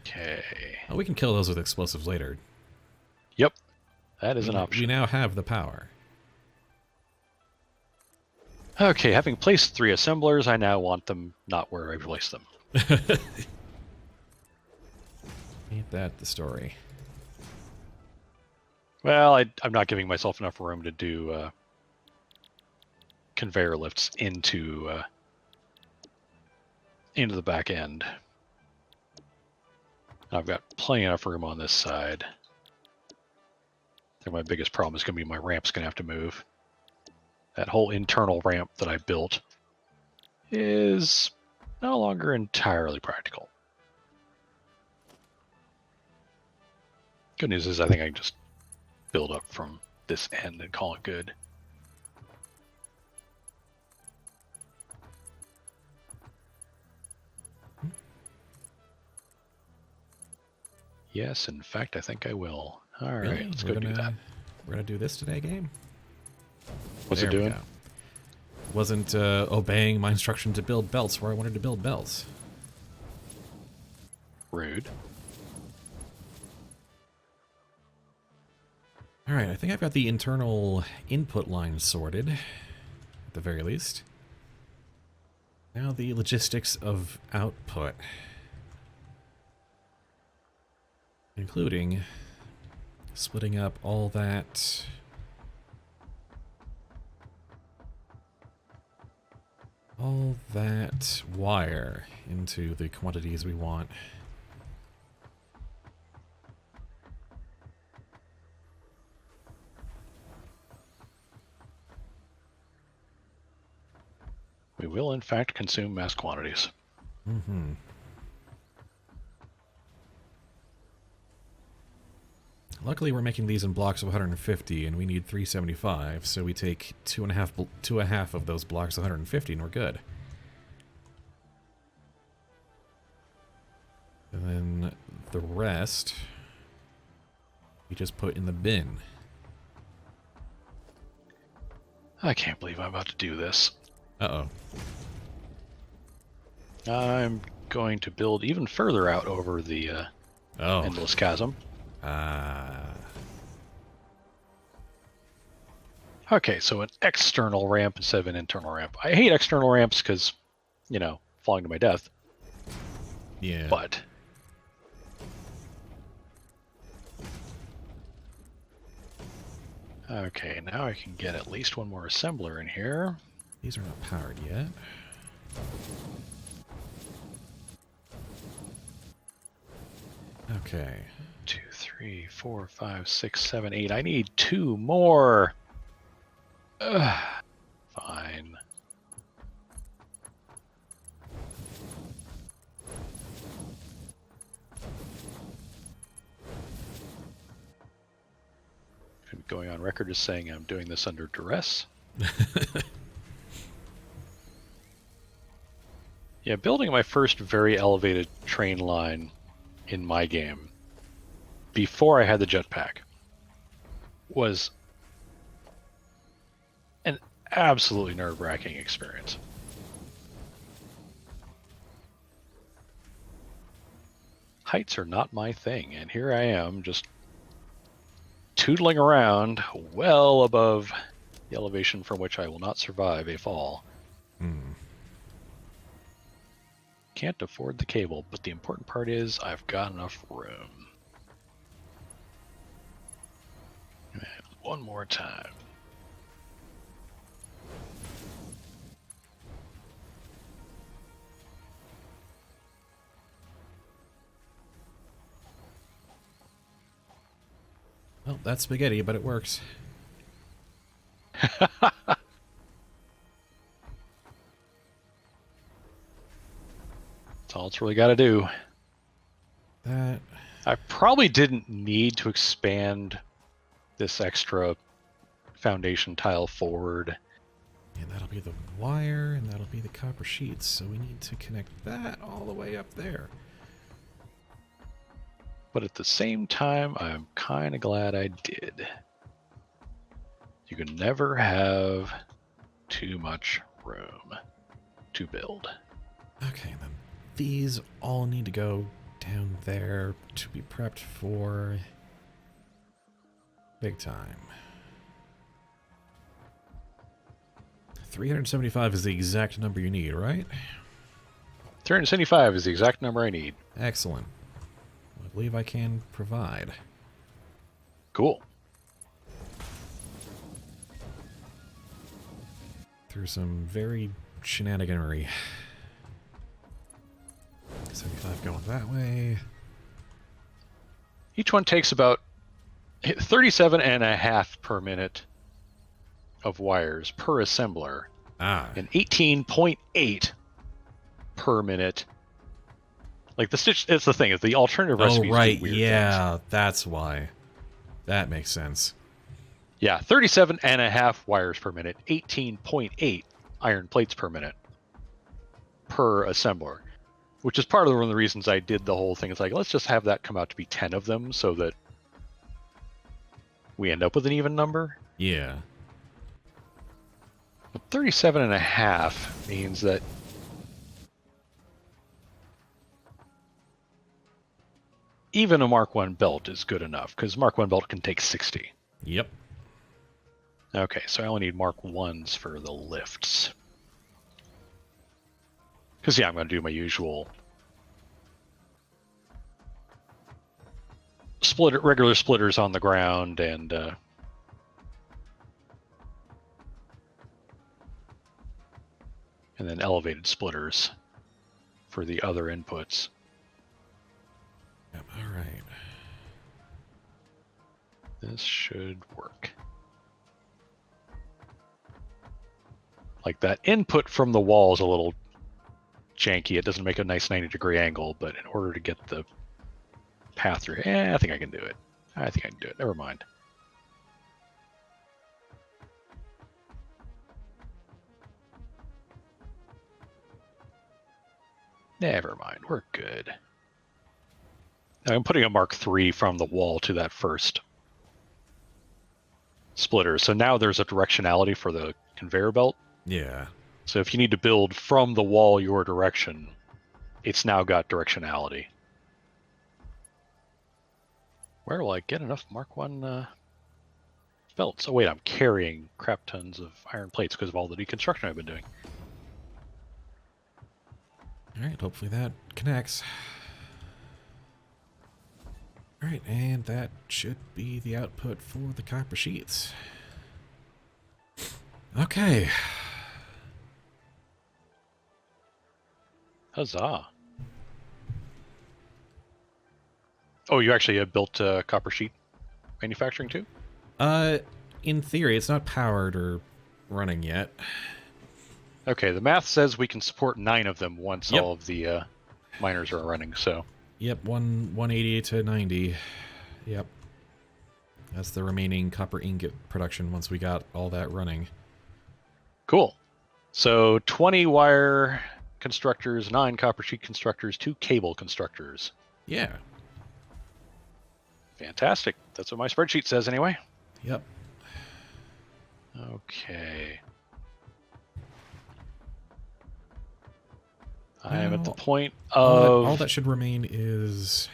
Okay. Well, we can kill those with explosives later. Yep. That is an option. We now have the power. Okay, having placed 3 assemblers, I now want them not where I placed them. Ain't that the story? Well, I'm not giving myself enough room to do conveyor lifts into the back end. I've got plenty enough room on this side. I think my biggest problem is going to be my ramp's going to have to move. That whole internal ramp that I built is no longer entirely practical. Good news is I think I can just build up from this end and call it good. Yes, in fact, I think I will. All right, Really? let's go do that. We're gonna do this today, game. What's There it we doing? go. Wasn't obeying my instruction to build belts where I wanted to build belts. Rude. All right, I think I've got the internal input line sorted, at the very least. Now the logistics of output, including splitting up all that wire into the quantities we want. We will, in fact, consume mass quantities. Mm-hmm. Luckily, we're making these in blocks of 150, and we need 375, so we take two and a half of those blocks of 150, and we're good. And then the rest, we just put in the bin. I can't believe I'm about to do this. Uh-oh. I'm going to build even further out over the endless chasm. Okay, so an external ramp instead of an internal ramp. I hate external ramps because, you know, falling to my death. Yeah. But okay, now I can get at least one more assembler in here. These are not powered yet. Okay. 2, 3, 4, 5, 6, 7, 8. I need 2 more. Ugh, fine. I'm going on record as saying I'm doing this under duress. Yeah, building my first very elevated train line in my game before I had the jetpack was an absolutely nerve-wracking experience. Heights are not my thing, and here I am just tootling around well above The elevation from which I will not survive a fall. Hmm. Can't afford the cable, but the important part is I've got enough room. And one more time. Well, that's spaghetti, but it works. That's all it's really got to do. That. I probably didn't need to expand this extra foundation tile forward. And that'll be the wire, and that'll be the copper sheets. So we need to connect that all the way up there. But at the same time, I'm kind of glad I did. You can never have too much room to build. Okay, then these all need to go down there to be prepped for big time. 375 is the exact number you need, right? 375 is the exact number I need. Excellent. I believe I can provide. Cool. Through some very shenaniganery. 75 going that way. Each one takes about 37.5 per minute of wires per assembler, and 18.8 per minute. Like the stitch, it's the thing, is the alternative recipes. Oh, right, weird yeah, things. that's why. That makes sense. Yeah, 37.5 wires per minute, 18.8 iron plates per minute per assembler, which is part of one of the reasons I did the whole thing. It's like, let's just have that come out to be 10 of them so that we end up with an even number. Yeah. But 37.5 means that even a Mark 1 belt is good enough, because Mark 1 belt can take 60. Yep. Okay, so I only need Mark 1s for the lifts. Because, yeah, I'm going to do my usual regular splitters on the ground, and then elevated splitters for the other inputs. Yep, all right. This should work. Like, that input from the wall is a little janky. It doesn't make a nice 90-degree angle, but in order to get the path through, I think I can do it. I think I can do it. Never mind. Never mind. We're good. I'm putting a Mark III from the wall to that first splitter. So now there's a directionality for the conveyor belt. Yeah. So if you need to build from the wall your direction, it's now got directionality. Where will I get enough Mark 1 belts? Oh wait, I'm carrying crap tons of iron plates because of all the deconstruction I've been doing. Alright, hopefully that connects. Alright, and that should be the output for the copper sheets. Okay. Huzzah. Oh, you actually have built copper sheet manufacturing too? In theory, it's not powered or running yet. Okay, the math says we can support 9 of them once Yep. all of the miners are running, so. Yep, 180 to 90. Yep. That's the remaining copper ingot production once we got all that running. Cool. So 20 wire constructors, 9 copper sheet constructors, 2 cable constructors. Yeah. Fantastic. That's what my spreadsheet says anyway. Yep. Okay. I am at the point all of... that should remain is...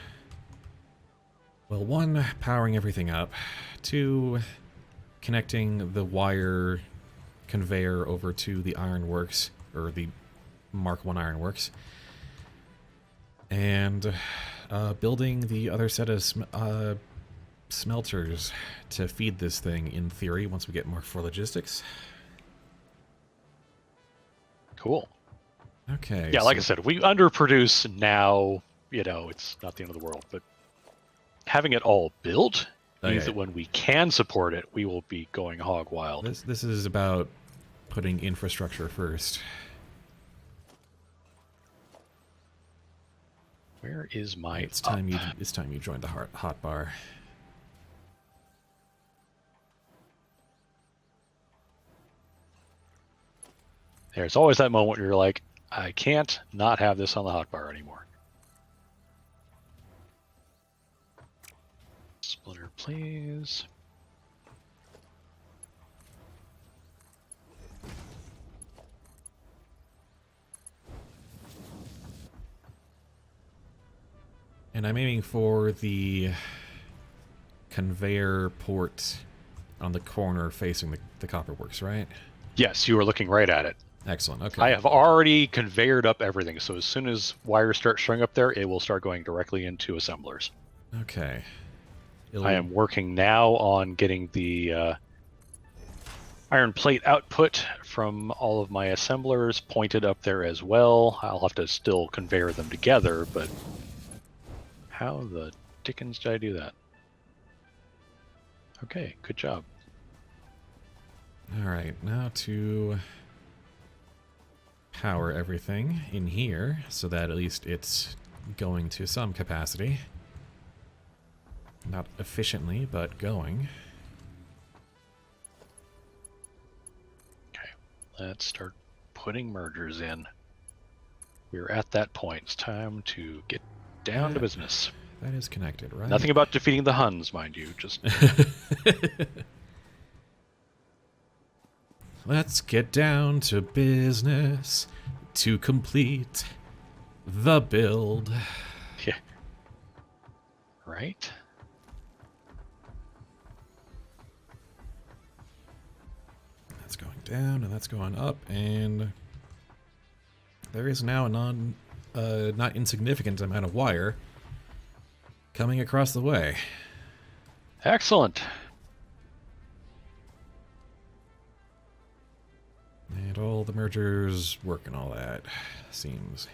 Well, 1, powering everything up. 2, connecting the wire conveyor over to the ironworks, or the Mark 1 ironworks, and building the other set of smelters to feed this thing, in theory, once we get more for logistics. Cool. Okay. Yeah, like I said, if we underproduce now, it's not the end of the world. But having it all built means that when we can support it, we will be going hog wild. This is about putting infrastructure first. Where is my? It's time you joined the hot bar. There's always that moment where you're like, I can't not have this on the hotbar anymore. Splitter, please. And I'm aiming for the conveyor port on the corner facing the copperworks, right? Yes, you were looking right at it. Excellent, okay. I have already conveyored up everything, so as soon as wires start showing up there, it will start going directly into assemblers. Okay. I am working now on getting the iron plate output from all of my assemblers pointed up there as well. I'll have to still conveyor them together, but how the dickens did I do that? Okay, good job. All right, now to power everything in here so that at least it's going to some capacity. Not efficiently, but going. Okay, let's start putting mergers in. We're at that point. It's time to get down to business. That is connected, right? Nothing about defeating the Huns, mind you. Just let's get down to business to complete the build. Yeah. Right? That's going down and that's going up, and there is now a not insignificant amount of wire coming across the way. Excellent. And all the mergers work and all that, seems.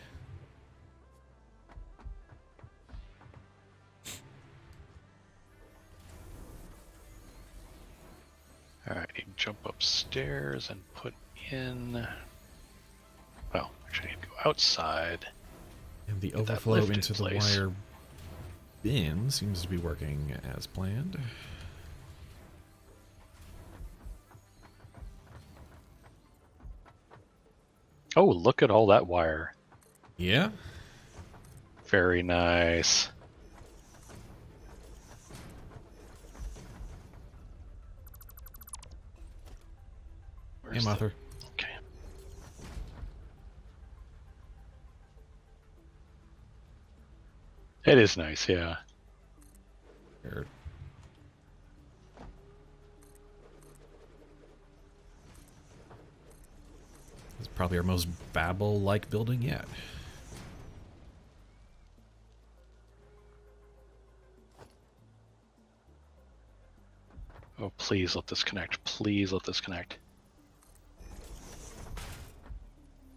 Alright, you can jump upstairs and put in... Well, actually I need to go outside. And the overflow into the wire bin seems to be working as planned. Oh, look at all that wire. Yeah? Very nice. Hey, Mother. Okay. It is nice, yeah. Here. It's probably our most Babel-like building yet. Oh, please let this connect. Please let this connect.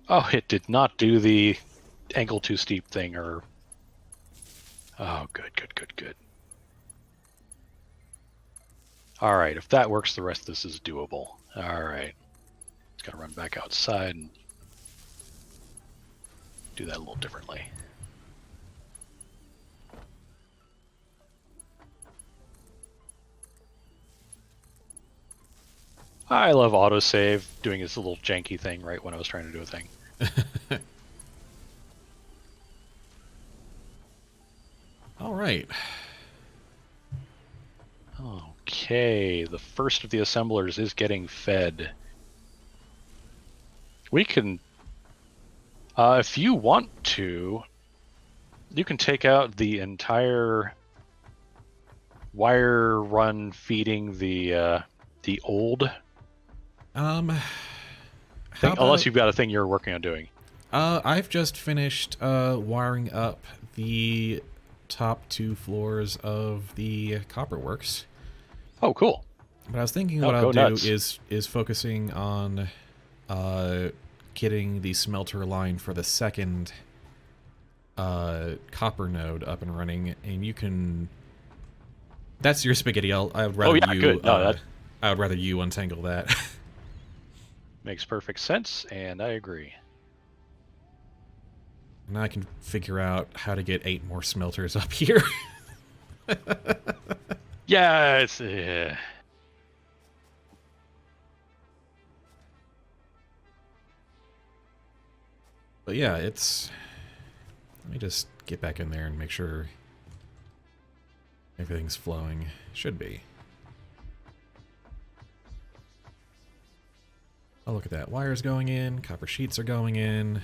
Oh, it did not do the angle too steep thing, or... Oh, good, good, good, good. Alright, if that works, the rest of this is doable. Alright. Just gotta run back outside and do that a little differently. I love autosave doing this little janky thing right when I was trying to do a thing. All right. Okay, the first of the assemblers is getting fed. We can, if you want to, you can take out the entire wire run feeding the the old How thing? Unless about, you've got a thing you're working on doing. I've just finished wiring up the top 2 floors of the copper works. Oh, cool. But I was thinking Oh, what I'll go do nuts. is focusing on getting the smelter line for the second copper node up and running, and you can. That's your spaghetti. I would Oh rather yeah, you. good. No, that I would rather you untangle that. makes perfect sense, and I agree. And I can figure out how to get 8 more smelters up here. Yeah, it's But yeah, it's. Let me just get back in there and make sure everything's flowing. Should be. Oh, look at that. Wires going in, copper sheets are going in.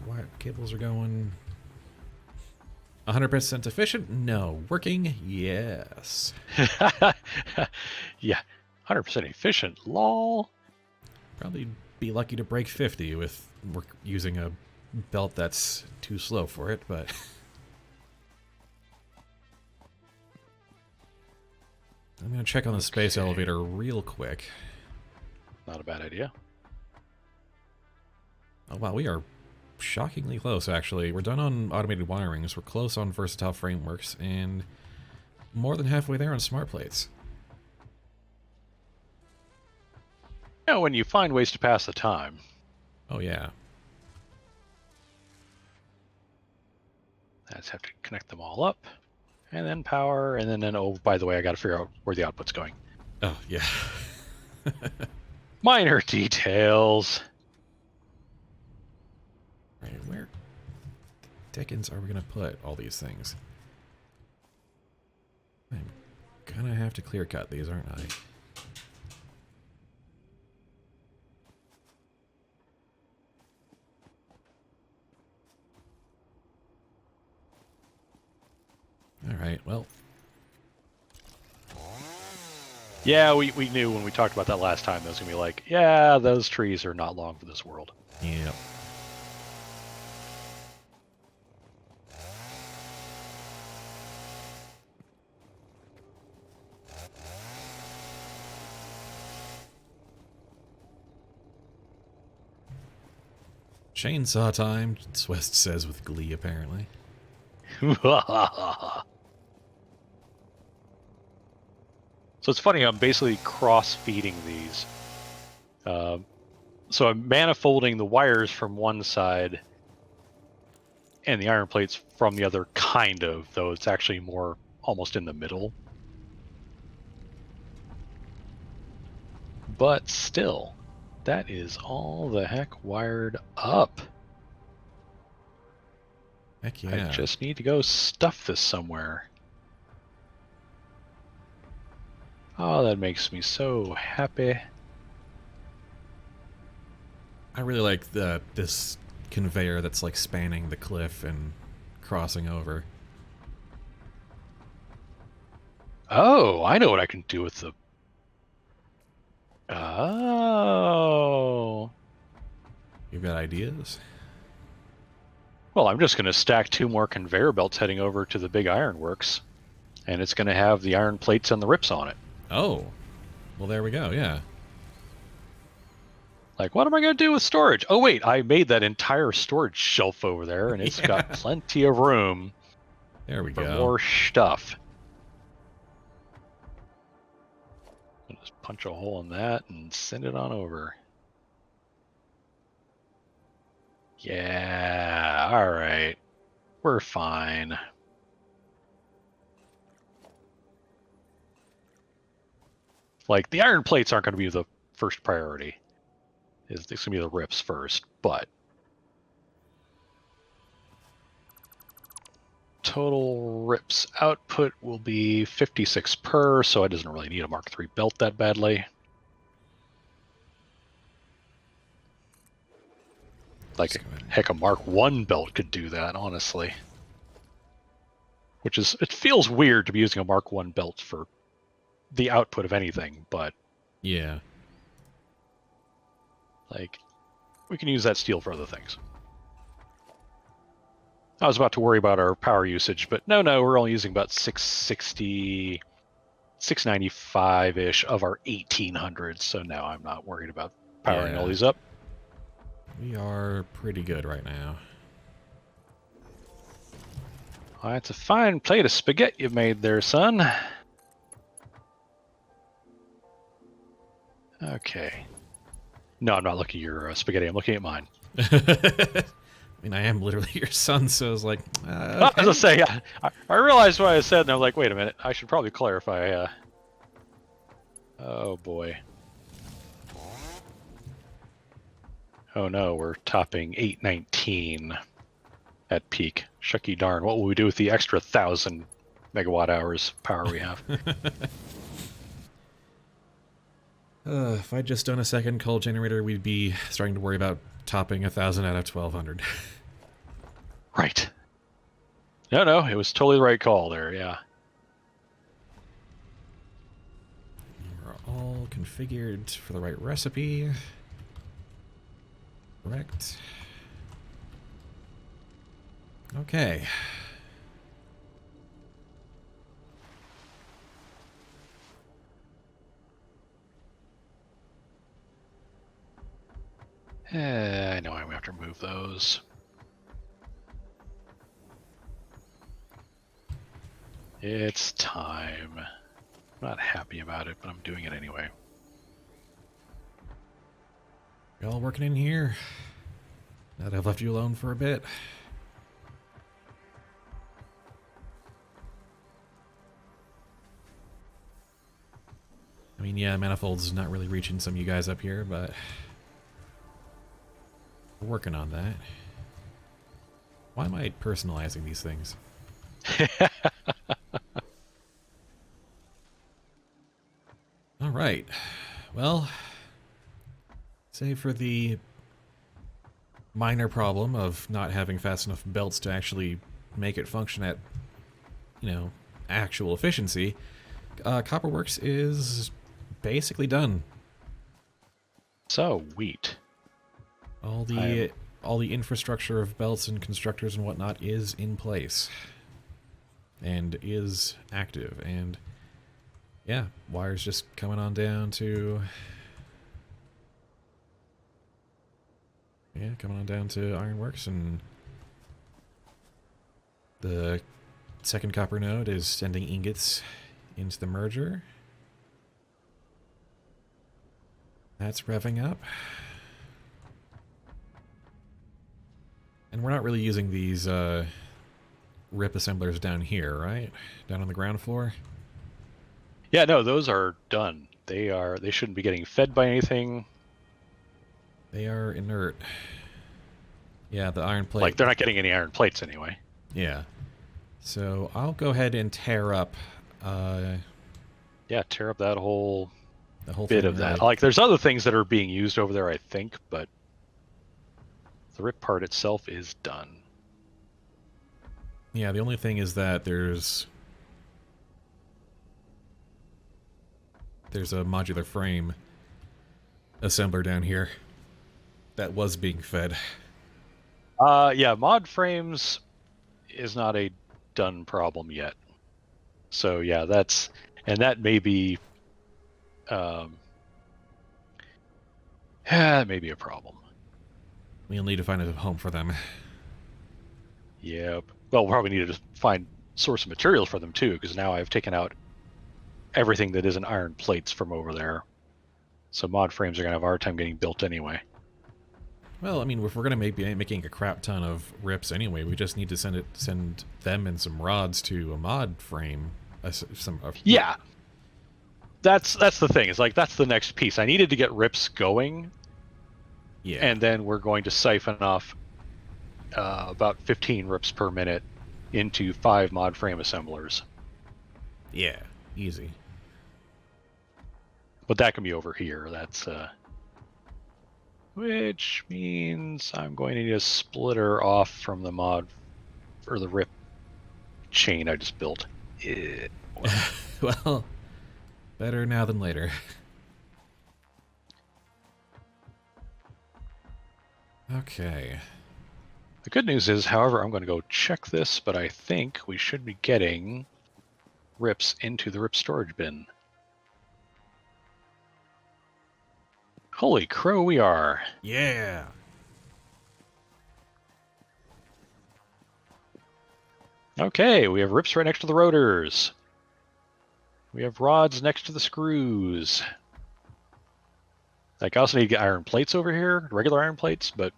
Wire cables are going. 100% efficient? No. Working? Yes. yeah, 100% efficient. Lol. Probably be lucky to break 50 with using a belt that's too slow for it, but I'm going to check on the space Okay. elevator real quick. Not a bad idea. Oh, wow, we are shockingly close, actually. We're done on automated wirings, we're close on versatile frameworks, and more than halfway there on smart plates. Yeah, when you find ways to pass the time. Oh, yeah. I just have to connect them all up, and then power, and then oh, by the way, I got to figure out where the output's going. Oh, yeah. Minor details. Right, where dickens are we going to put all these things? I'm gonna have to clear cut these, aren't I? Alright, well. Yeah, we knew when we talked about that last time, that was going to be like, yeah, those trees are not long for this world. Yep. Chainsaw time, Swest says with glee, apparently. So it's funny, I'm basically cross-feeding these. So I'm manifolding the wires from one side and the iron plates from the other, kind of, though it's actually more almost in the middle. But still, that is all the heck wired up. Heck yeah. I just need to go stuff this somewhere. Oh, that makes me so happy. I really like this conveyor that's like spanning the cliff and crossing over. Oh, I know what I can do with the... Oh. You've got ideas? Well, I'm just going to stack 2 more conveyor belts heading over to the big ironworks, and it's going to have the iron plates and the rips on it. Oh. Well, there we go, yeah. Like, what am I going to do with storage? Oh, wait, I made that entire storage shelf over there, and it's Yeah. got plenty of room There we for go. more stuff. I'll just punch a hole in that and send it on over. Yeah, all right. We're fine. Like, the iron plates aren't going to be the first priority. It's going to be the rips first, but total rips output will be 56 per, so it doesn't really need a Mark III belt that badly. Like, heck, a Mark I belt could do that, honestly. which is, it feels weird to be using a Mark 1 belt for the output of anything, but Yeah. like, we can use that steel for other things. I was about to worry about our power usage, but no, we're only using about 660, 695-ish of our 1800s, so now I'm not worried about powering all these up. We are pretty good right now. Well, that's a fine plate of spaghetti you've made there, son. Okay. No, I'm not looking at your spaghetti. I'm looking at mine. I mean, I am literally your son, so I was like, okay. I was gonna say, I realized what I said, and I'm like, wait a minute, I should probably clarify. Oh boy. Oh no, we're topping 819 at peak. Shucky darn, what will we do with the extra 1,000 megawatt hours power we have? If I'd just done a second coal generator, we'd be starting to worry about topping 1,000 out of 1,200. Right. No, it was totally the right call there, yeah. We're all configured for the right recipe. Correct. Okay. I know we have to remove those. It's time. I'm not happy about it, but I'm doing it anyway. You all working in here? Now that I've left you alone for a bit. I mean, yeah, Manifold's not really reaching some of you guys up here, but we're working on that. Why am I personalizing these things? All right. Well, save for the minor problem of not having fast enough belts to actually make it function at, actual efficiency, Copperworks is basically done. So, wheat. All the infrastructure of belts and constructors and whatnot is in place and is active, and yeah, wires just coming on down to Ironworks, and the second copper node is sending ingots into the merger. That's revving up. And we're not really using these rip assemblers down here, right? Down on the ground floor? Yeah, no, those are done. They shouldn't be getting fed by anything. They are inert. Yeah, the iron plate. Like, they're not getting any iron plates anyway. Yeah. So I'll go ahead and tear up yeah, tear up that whole bit thing of that. Like, there's other things that are being used over there, I think, but the rip part itself is done. Yeah, the only thing is that there's a modular frame assembler down here that was being fed. Yeah, mod frames is not a done problem yet. So yeah, that may be that may be a problem. We'll need to find a home for them. Yep. Well, we'll probably need to find source of materials for them too, because now I've taken out everything that isn't iron plates from over there. So mod frames are gonna have a hard time getting built anyway. Well, I mean, if we're gonna be making a crap ton of rips anyway, we just need to send them and some rods to a mod frame. Yeah. That's the thing. It's like, that's the next piece. I needed to get rips going. Yeah. And then we're going to siphon off about 15 rips per minute into 5 mod frame assemblers. Yeah, easy. But that can be over here. That's which means I'm going to need a splitter off from the mod or the rip chain I just built. Well, Well, better now than later. Okay. the good news is, however, I'm going to go check this, but I think we should be getting rips into the rip storage bin. Holy crow, we are. Yeah. Okay, we have rips right next to the rotors. We have rods next to the screws. Like, I also need to get iron plates over here, regular iron plates, but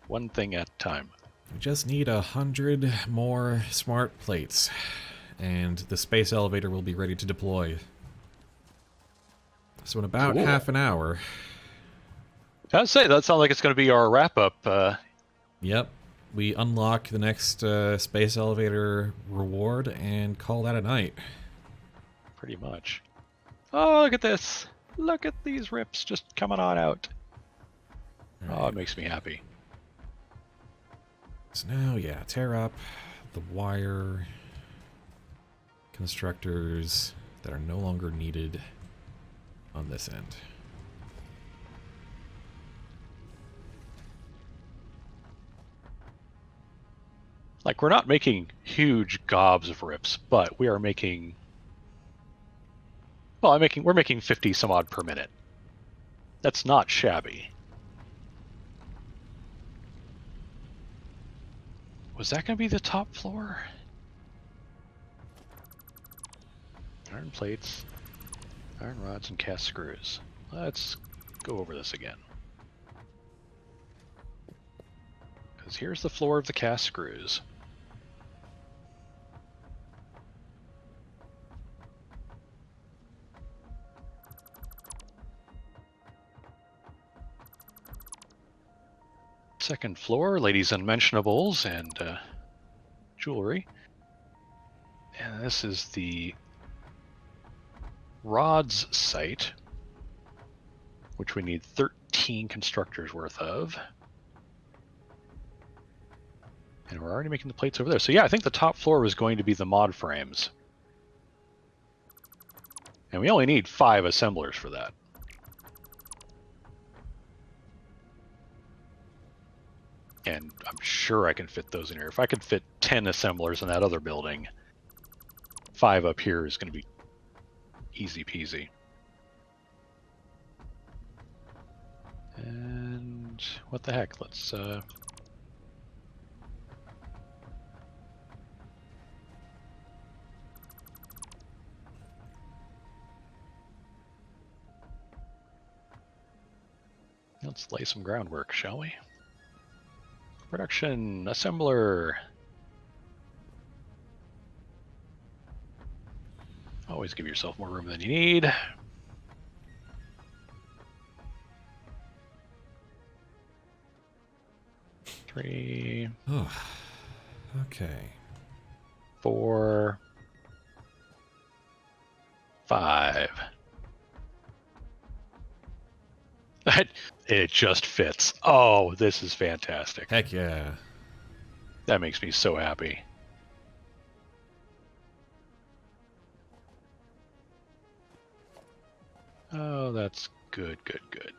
one thing at a time. We just need 100 more smart plates, and the space elevator will be ready to deploy. So in about Cool. half an hour. I'd say that sounds like it's going to be our wrap-up. Yep. We unlock the next space elevator reward and call that a night. Pretty much. Oh, look at this. Look at these rips just coming on out. Oh, it makes me happy. So now, yeah, tear up the wire constructors that are no longer needed on this end. Like, we're not making huge gobs of rips, but we are making... Well, we're making 50 some odd per minute. That's not shabby. Was that going to be the top floor? Iron plates, iron rods, and cast screws. Let's go over this again. Because here's the floor of the cast screws. Second floor, ladies' unmentionables and jewelry. And this is the rods site, which we need 13 constructors worth of. And we're already making the plates over there. So yeah, I think the top floor was going to be the mod frames. And we only need 5 assemblers for that. And I'm sure I can fit those in here. If I could fit 10 assemblers in that other building, 5 up here is going to be easy peasy. And what the heck? Let's lay some groundwork, shall we? Production assembler. Always give yourself more room than you need. Three. Oh, okay. 4, 5. It just fits. Oh, this is fantastic. Heck yeah. That makes me so happy. Oh, that's good, good, good.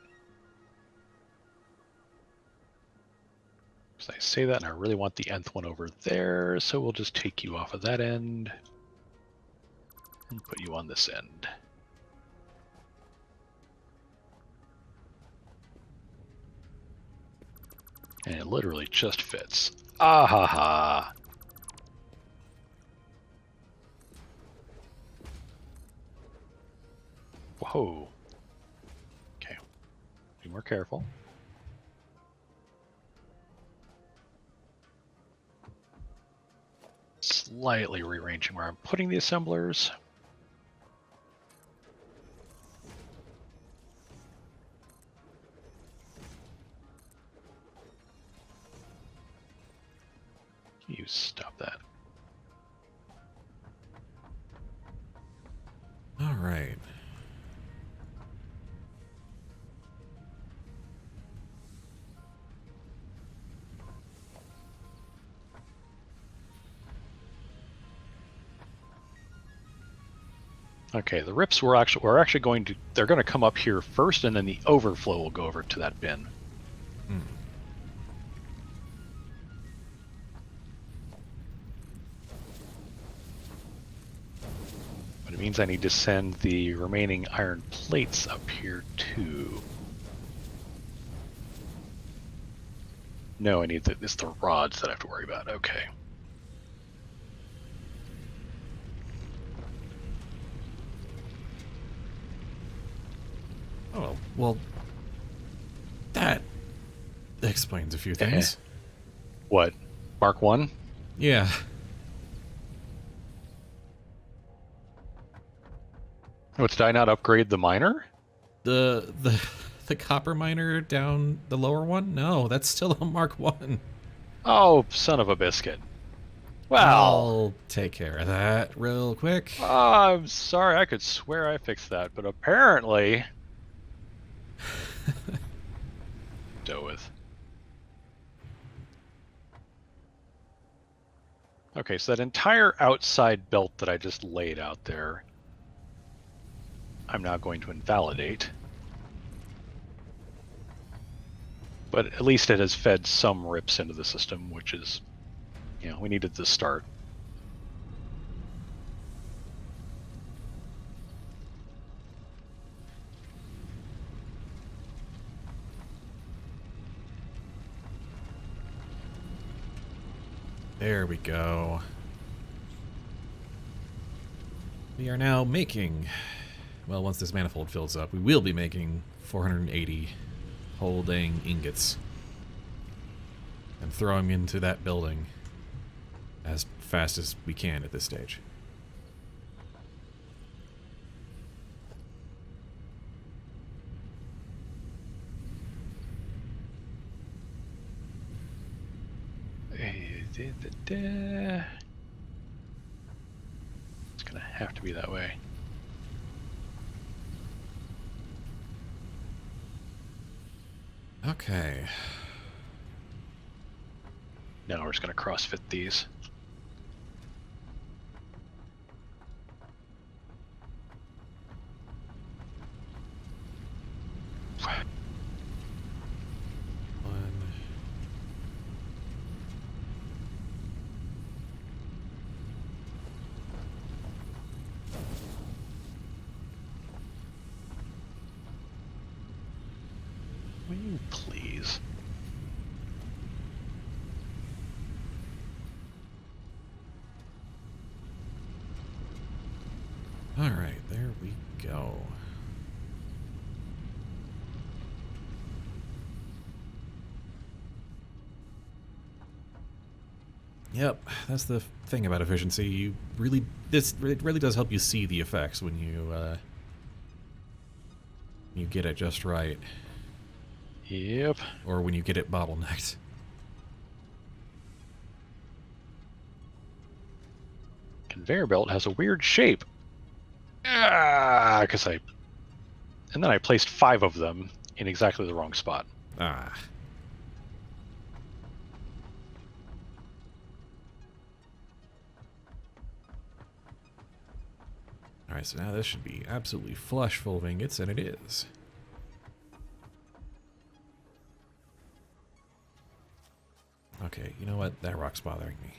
So I say that, and I really want the nth one over there, so we'll just take you off of that end and put you on this end. And it literally just fits. Ah ha ha. Whoa. Okay. Be more careful. Slightly rearranging where I'm putting the assemblers. You stop that. All right. Okay, the rips we're actually going to, they're going to come up here first, and then the overflow will go over to that bin. Hmm. But it means I need to send the remaining iron plates up here too. No, it's the rods that I have to worry about. Okay. Oh, well, that explains a few things. What? Mark 1? Yeah. What, did I not upgrade the miner? The copper miner down the lower one? No, that's still a Mark 1. Oh, son of a biscuit. Well, I'll take care of that real quick. I'm sorry, I could swear I fixed that, but apparently... Deal with. Okay, so that entire outside belt that I just laid out there, I'm now going to invalidate. But at least it has fed some rips into the system, which is, we needed the start. There we go. We are now making, well, once this manifold fills up, we will be making 480 whole dang ingots and throwing them into that building as fast as we can at this stage. It's gonna have to be that way. Okay. Now we're just gonna crossfit these. Will you please? All right, there we go. Yep, that's the thing about efficiency. It really does help you see the effects when you get it just right. Yep. Or when you get it bottlenecked. Conveyor belt has a weird shape. And then I placed 5 of them in exactly the wrong spot. Ah. Alright, so now this should be absolutely flush full of ingots, and it is. Okay, you know what? That rock's bothering me.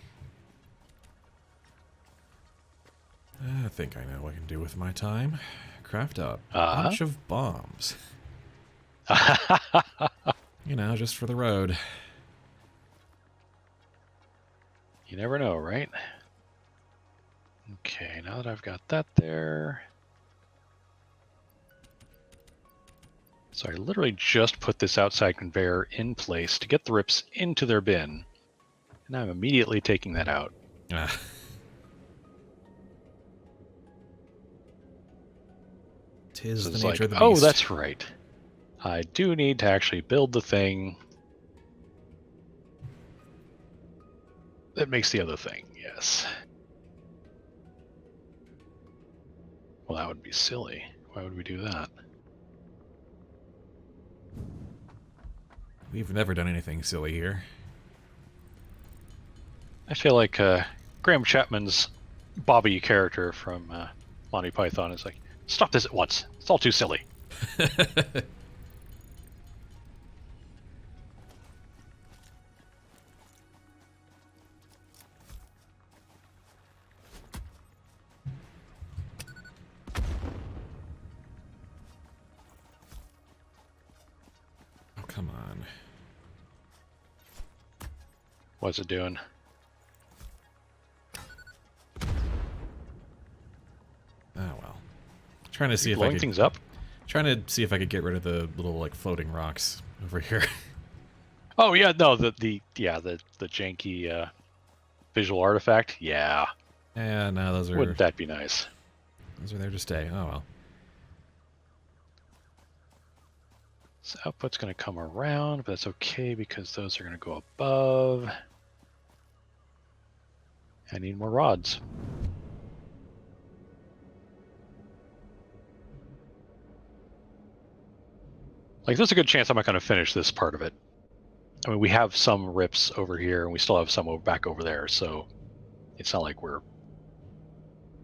I think I know what I can do with my time. Craft up a bunch of bombs. You know, just for the road. You never know, right? Okay, now that I've got that there. So I literally just put this outside conveyor in place to get the rips into their bin. And I'm immediately taking that out. Ah. Tis the nature of the beast. Oh, that's right. I do need to actually build the thing that makes the other thing, yes. Well, that would be silly. Why would we do that? We've never done anything silly here. I feel like Graham Chapman's Bobby character from Monty Python is like, stop this at once. It's all too silly. Oh, come on. What's it doing? Oh well. Trying to see if I Blowing could, things up? trying to see if I could get rid of the little like floating rocks over here. Oh yeah, no, the janky visual artifact. Yeah. And now those are Wouldn't that be nice? those are there to stay. Oh well. So output's going to come around, but that's okay because those are going to go above. I need more rods. Like, there's a good chance I'm not going to finish this part of it. I mean, we have some rips over here, and we still have some back over there, so it's not like we're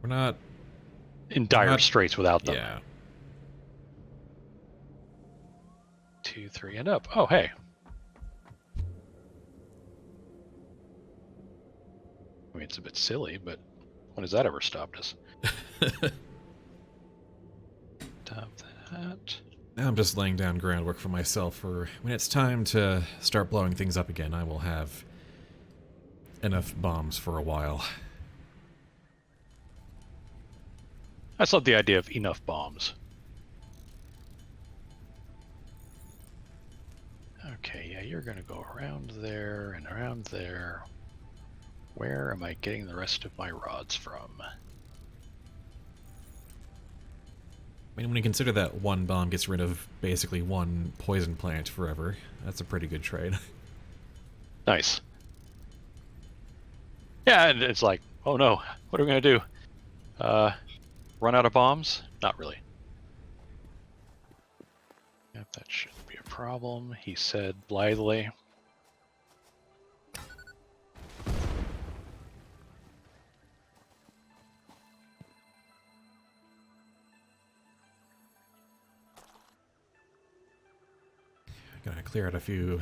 We're in dire not- straits without them. yeah. 2, 3, and up. Oh, hey. I mean, it's a bit silly, but when has that ever stopped us? Stop that. Now I'm just laying down groundwork for myself for when it's time to start blowing things up again. I will have enough bombs for a while. I just love the idea of enough bombs. Okay, yeah, you're going to go around there and around there. Where am I getting the rest of my rods from? I mean, when you consider that one bomb gets rid of basically one poison plant forever, that's a pretty good trade. Nice. Yeah, and it's like, oh no, what are we going to do? Run out of bombs? Not really. Yep, that shouldn't be a problem, he said blithely. Gotta clear out a few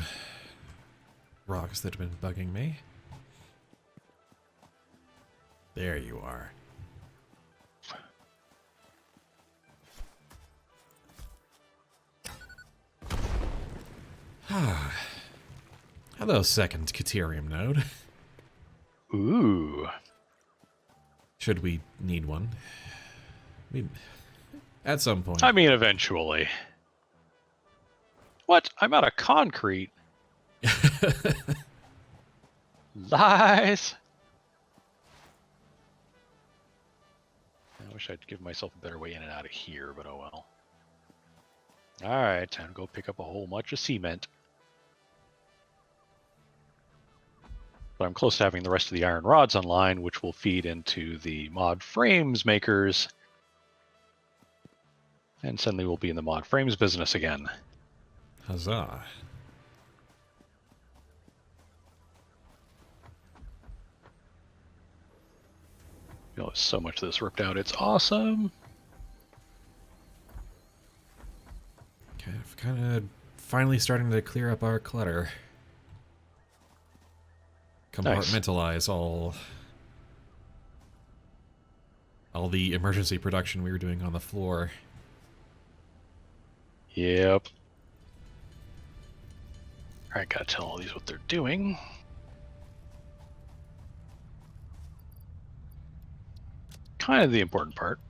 rocks that have been bugging me. There you are. Hello, second Caterium node. Ooh. Should we need one? At some point. I mean, eventually. What? I'm out of concrete. Lies. I wish I'd give myself a better way in and out of here, but oh well. Alright, time to go pick up a whole bunch of cement. But I'm close to having the rest of the iron rods online, which will feed into the mod frames makers. And suddenly we'll be in the mod frames business again. Huzzah. You know, so much of this ripped out. It's awesome. Okay, kind of finally starting to clear up our clutter. Compartmentalize all the emergency production we were doing on the floor. Yep. Alright, gotta tell all these what they're doing. Kind of the important part.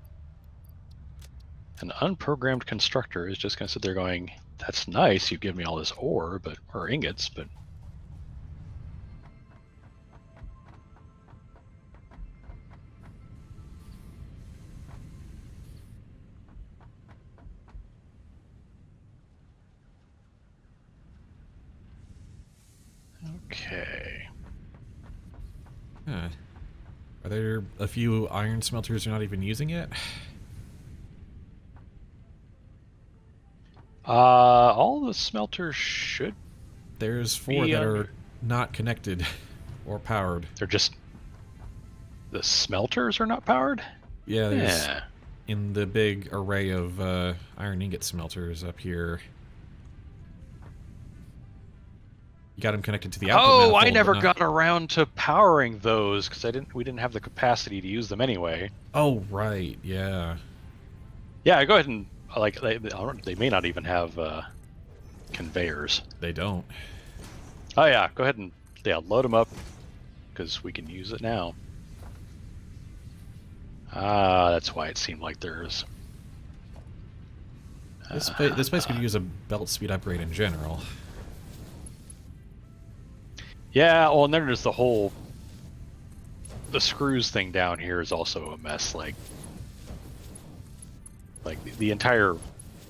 An unprogrammed constructor is just gonna sit there going, that's nice, you give me all this ore, or ingots, but okay. Huh. Are there a few iron smelters you're not even using yet? All the smelters should. There's 4 that are not connected or powered. They're just. The smelters are not powered? Yeah, there's Yeah. in the big array of iron ingot smelters up here. You got them connected to the output manifold. Oh, I never got around to powering those because we didn't have the capacity to use them anyway. Oh, right, yeah. Yeah, go ahead and like they may not even have conveyors. They don't. Oh yeah, go ahead and load them up because we can use it now. Ah, that's why it seemed like there's. This place could use a belt speed upgrade in general. Yeah, well, and then there's the screws thing down here is also a mess. Like the entire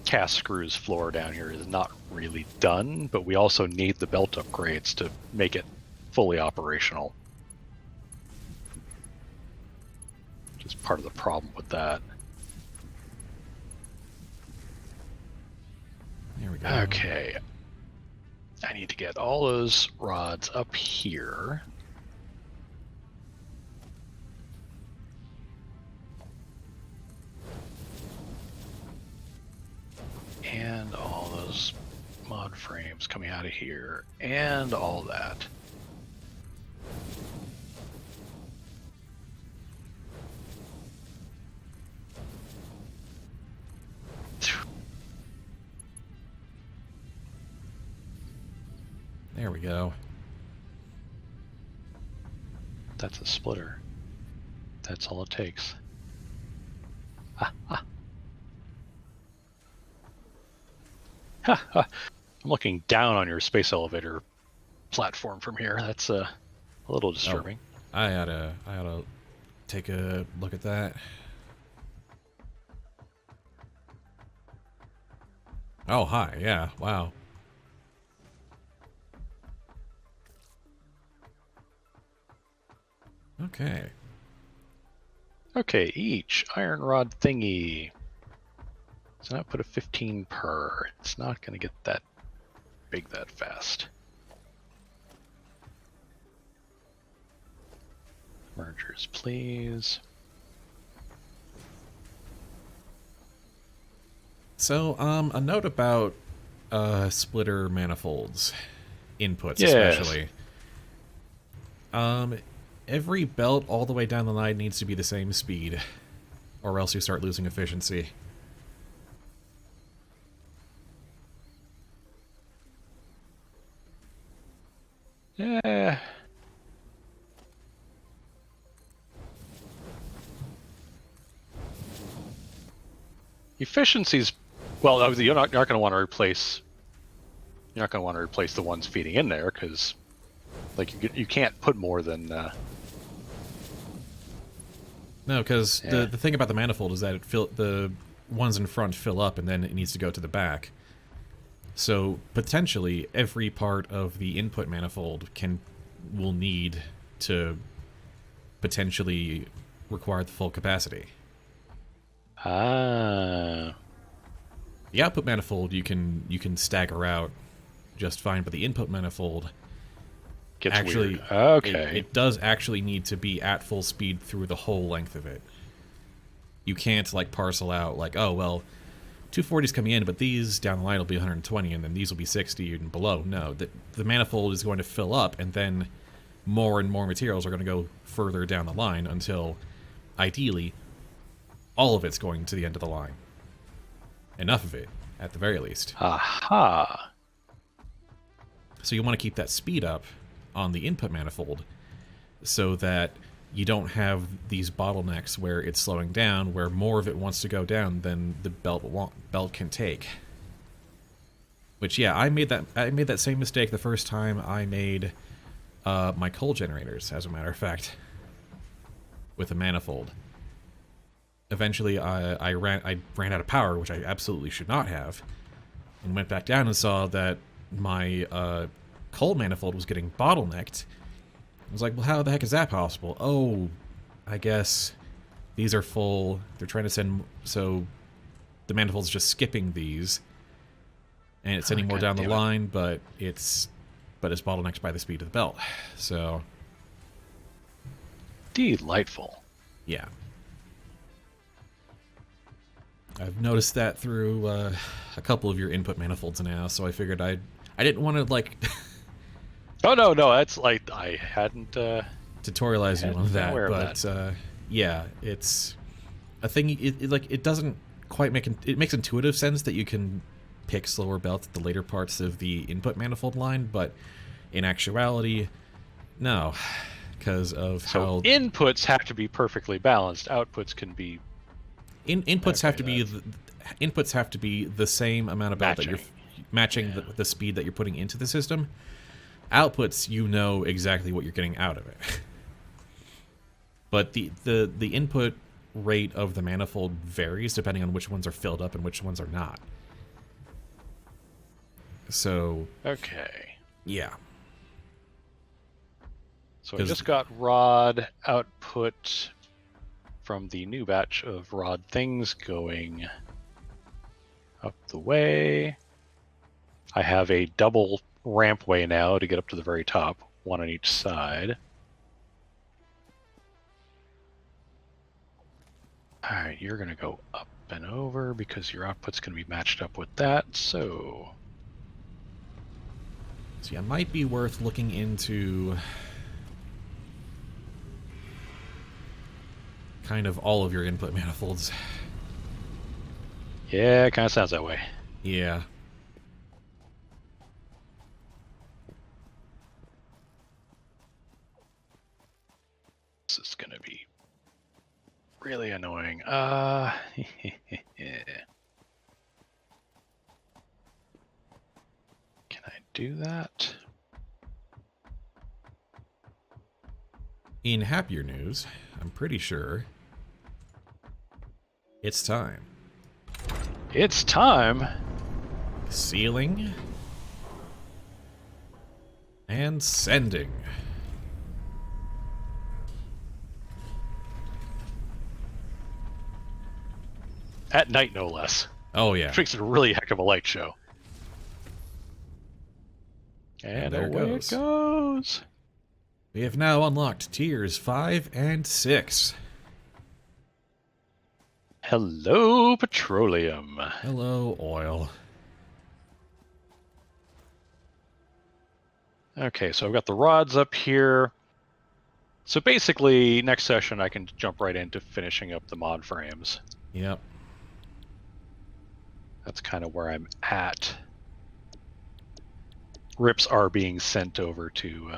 cast screws floor down here is not really done, but we also need the belt upgrades to make it fully operational. Which is part of the problem with that. There we go. Okay. I need to get all those rods up here. And all those mod frames coming out of here. And all that. There we go. That's a splitter. That's all it takes. Ha, ha. Ha, ha. I'm looking down on your space elevator platform from here. That's a little disturbing. Oh, I ought to take a look at that. Oh, hi. Yeah. Wow. Okay. Okay, each iron rod thingy. So now put a 15 per. It's not going to get that big that fast. Mergers, please. So, a note about splitter manifolds, inputs Yes. especially. Every belt all the way down the line needs to be the same speed, or else you start losing efficiency. Yeah. Efficiency's well. Obviously, you're not going to want to replace. You're not going to want to replace the ones feeding in there because, like, you can't put more than. No, because the thing about the manifold is that the ones in front fill up and then it needs to go to the back. So potentially every part of the input manifold will need to potentially require the full capacity. Ah. The output manifold you can stagger out just fine, but the input manifold Gets actually weird. Okay. it does actually need to be at full speed through the whole length of it. You can't like parcel out like, oh well, 240's coming in, but these down the line will be 120, and then these will be 60 and below. No, the manifold is going to fill up, and then more and more materials are going to go further down the line until, ideally, all of it's going to the end of the line. Enough of it, at the very least. Aha. So you want to keep that speed up on the input manifold so that you don't have these bottlenecks where it's slowing down, where more of it wants to go down than the belt can take. Which, yeah, I made that same mistake the first time I made my coal generators, as a matter of fact, with a manifold. Eventually, I ran out of power, which I absolutely should not have, and went back down and saw that my coal manifold was getting bottlenecked. I was like, well, how the heck is that possible? Oh, I guess these are full. They're trying to send, so the manifold's just skipping these, and it's sending more down the line, but it's bottlenecked by the speed of the belt. So, Delightful. yeah. I've noticed that through a couple of your input manifolds now, so I figured I didn't want to like Oh no, that's like I hadn't tutorialize you on been that, aware of but that. yeah, it's a thing. It doesn't quite make it makes intuitive sense that you can pick slower belts at the later parts of the input manifold line, but in actuality, no, because of So how inputs have to be perfectly balanced. Outputs can be inputs have to be that's inputs have to be the same amount of belt that you're matching. matching Yeah. the speed that you're putting into the system. Outputs, you know exactly what you're getting out of it. But the input rate of the manifold varies depending on which ones are filled up and which ones are not. So, Okay. yeah. So I 'Cause- just got rod output from the new batch of rod things going up the way. I have a double rampway now to get up to the very top, one on each side. Alright, you're going to go up and over because your output's going to be matched up with that, so... So yeah, might be worth looking into kind of all of your input manifolds. Yeah, it kind of sounds that way. Yeah. This is going to be really annoying. Can I do that? In happier news, I'm pretty sure it's time. It's time! Sealing and sending. At night, no less. Oh yeah. Which makes it a really heck of a light show. And there it away goes. it goes. We have now unlocked tiers 5 and 6. Hello, Petroleum. Hello, oil. Okay, so I've got the rods up here. So basically, next session I can jump right into finishing up the mod frames. Yep. That's kind of where I'm at. Rips are being sent over to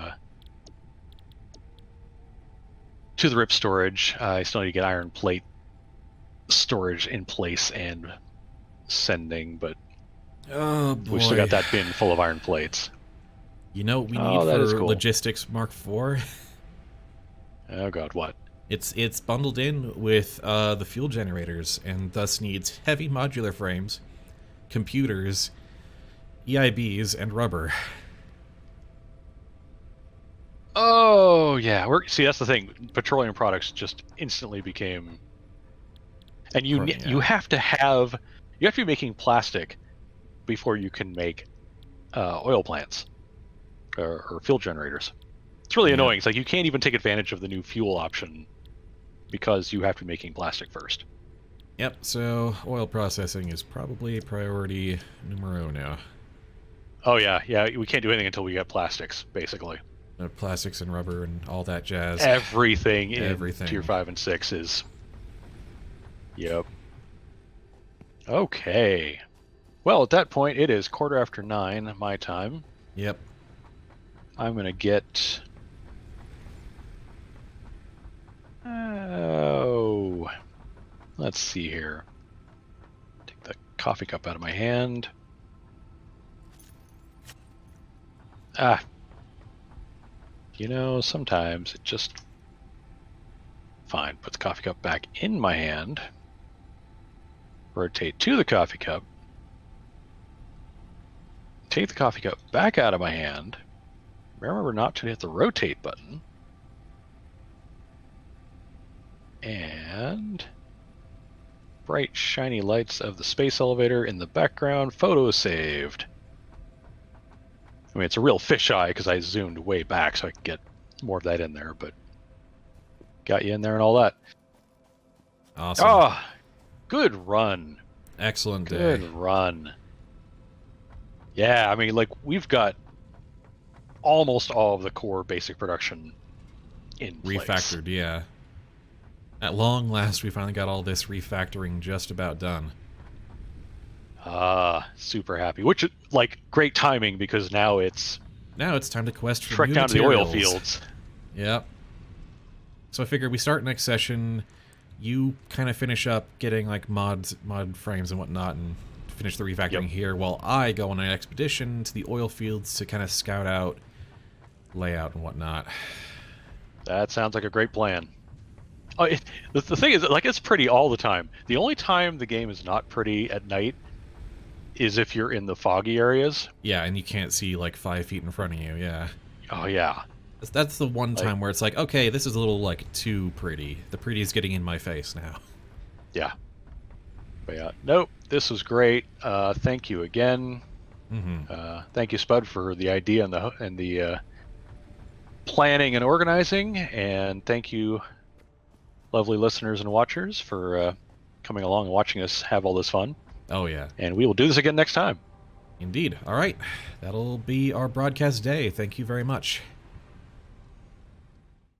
the rip storage. I still need to get iron plate storage in place and sending, but Oh boy. we've still got that bin full of iron plates. You know what we Oh, need that is for cool. Logistics Mark IV? Oh god, what? It's bundled in with the fuel generators and thus needs heavy modular frames, computers, EIBs, and rubber. Oh yeah, see that's the thing. Petroleum products just instantly became, and you Yeah. have to be making plastic before you can make oil plants or fuel generators. It's really annoying. It's like you can't even take advantage of the new fuel option because you have to be making plastic first. Yep, so oil processing is probably priority numero now. Oh yeah, we can't do anything until we get plastics, basically. Plastics and rubber and all that jazz. Everything in Everything. tier 5 and 6 is... Yep. Okay. Well, at that point, it is 9:15 my time. Yep. I'm going to get... Oh... Let's see here. Take the coffee cup out of my hand. Ah. You know, sometimes it just... Fine, put the coffee cup back in my hand. Rotate to the coffee cup. Take the coffee cup back out of my hand. Remember not to hit the rotate button. And... bright, shiny lights of the space elevator in the background. Photo saved. I mean, it's a real fisheye because I zoomed way back so I could get more of that in there, but got you in there and all that. Awesome. Ah, good run. Excellent Good day. run. Yeah, I mean, like, we've got almost all of the core basic production in place. Refactored, yeah. At long last, we finally got all this refactoring just about done. Super happy. Which, like, great timing because now it's Now it's time to quest for trek new down to the oil materials. fields. Yep. So I figured we start next session. You kind of finish up getting like mod frames and whatnot, and finish the refactoring here, while I go on an expedition to the oil fields to kind of scout out layout and whatnot. That sounds like a great plan. Oh, the thing is, like, it's pretty all the time. The only time the game is not pretty at night is if you're in the foggy areas. Yeah, and you can't see like 5 feet in front of you. Yeah. Oh yeah. That's the one time where it's like, okay, this is a little like too pretty. The pretty is getting in my face now. Yeah. But yeah. Nope. This was great. Thank you again. Thank you, Spud, for the idea and the planning and organizing, and thank you, lovely listeners and watchers, for coming along and watching us have all this fun. Oh yeah. And we will do this again next time. Indeed. All right. That'll be our broadcast day. Thank you very much.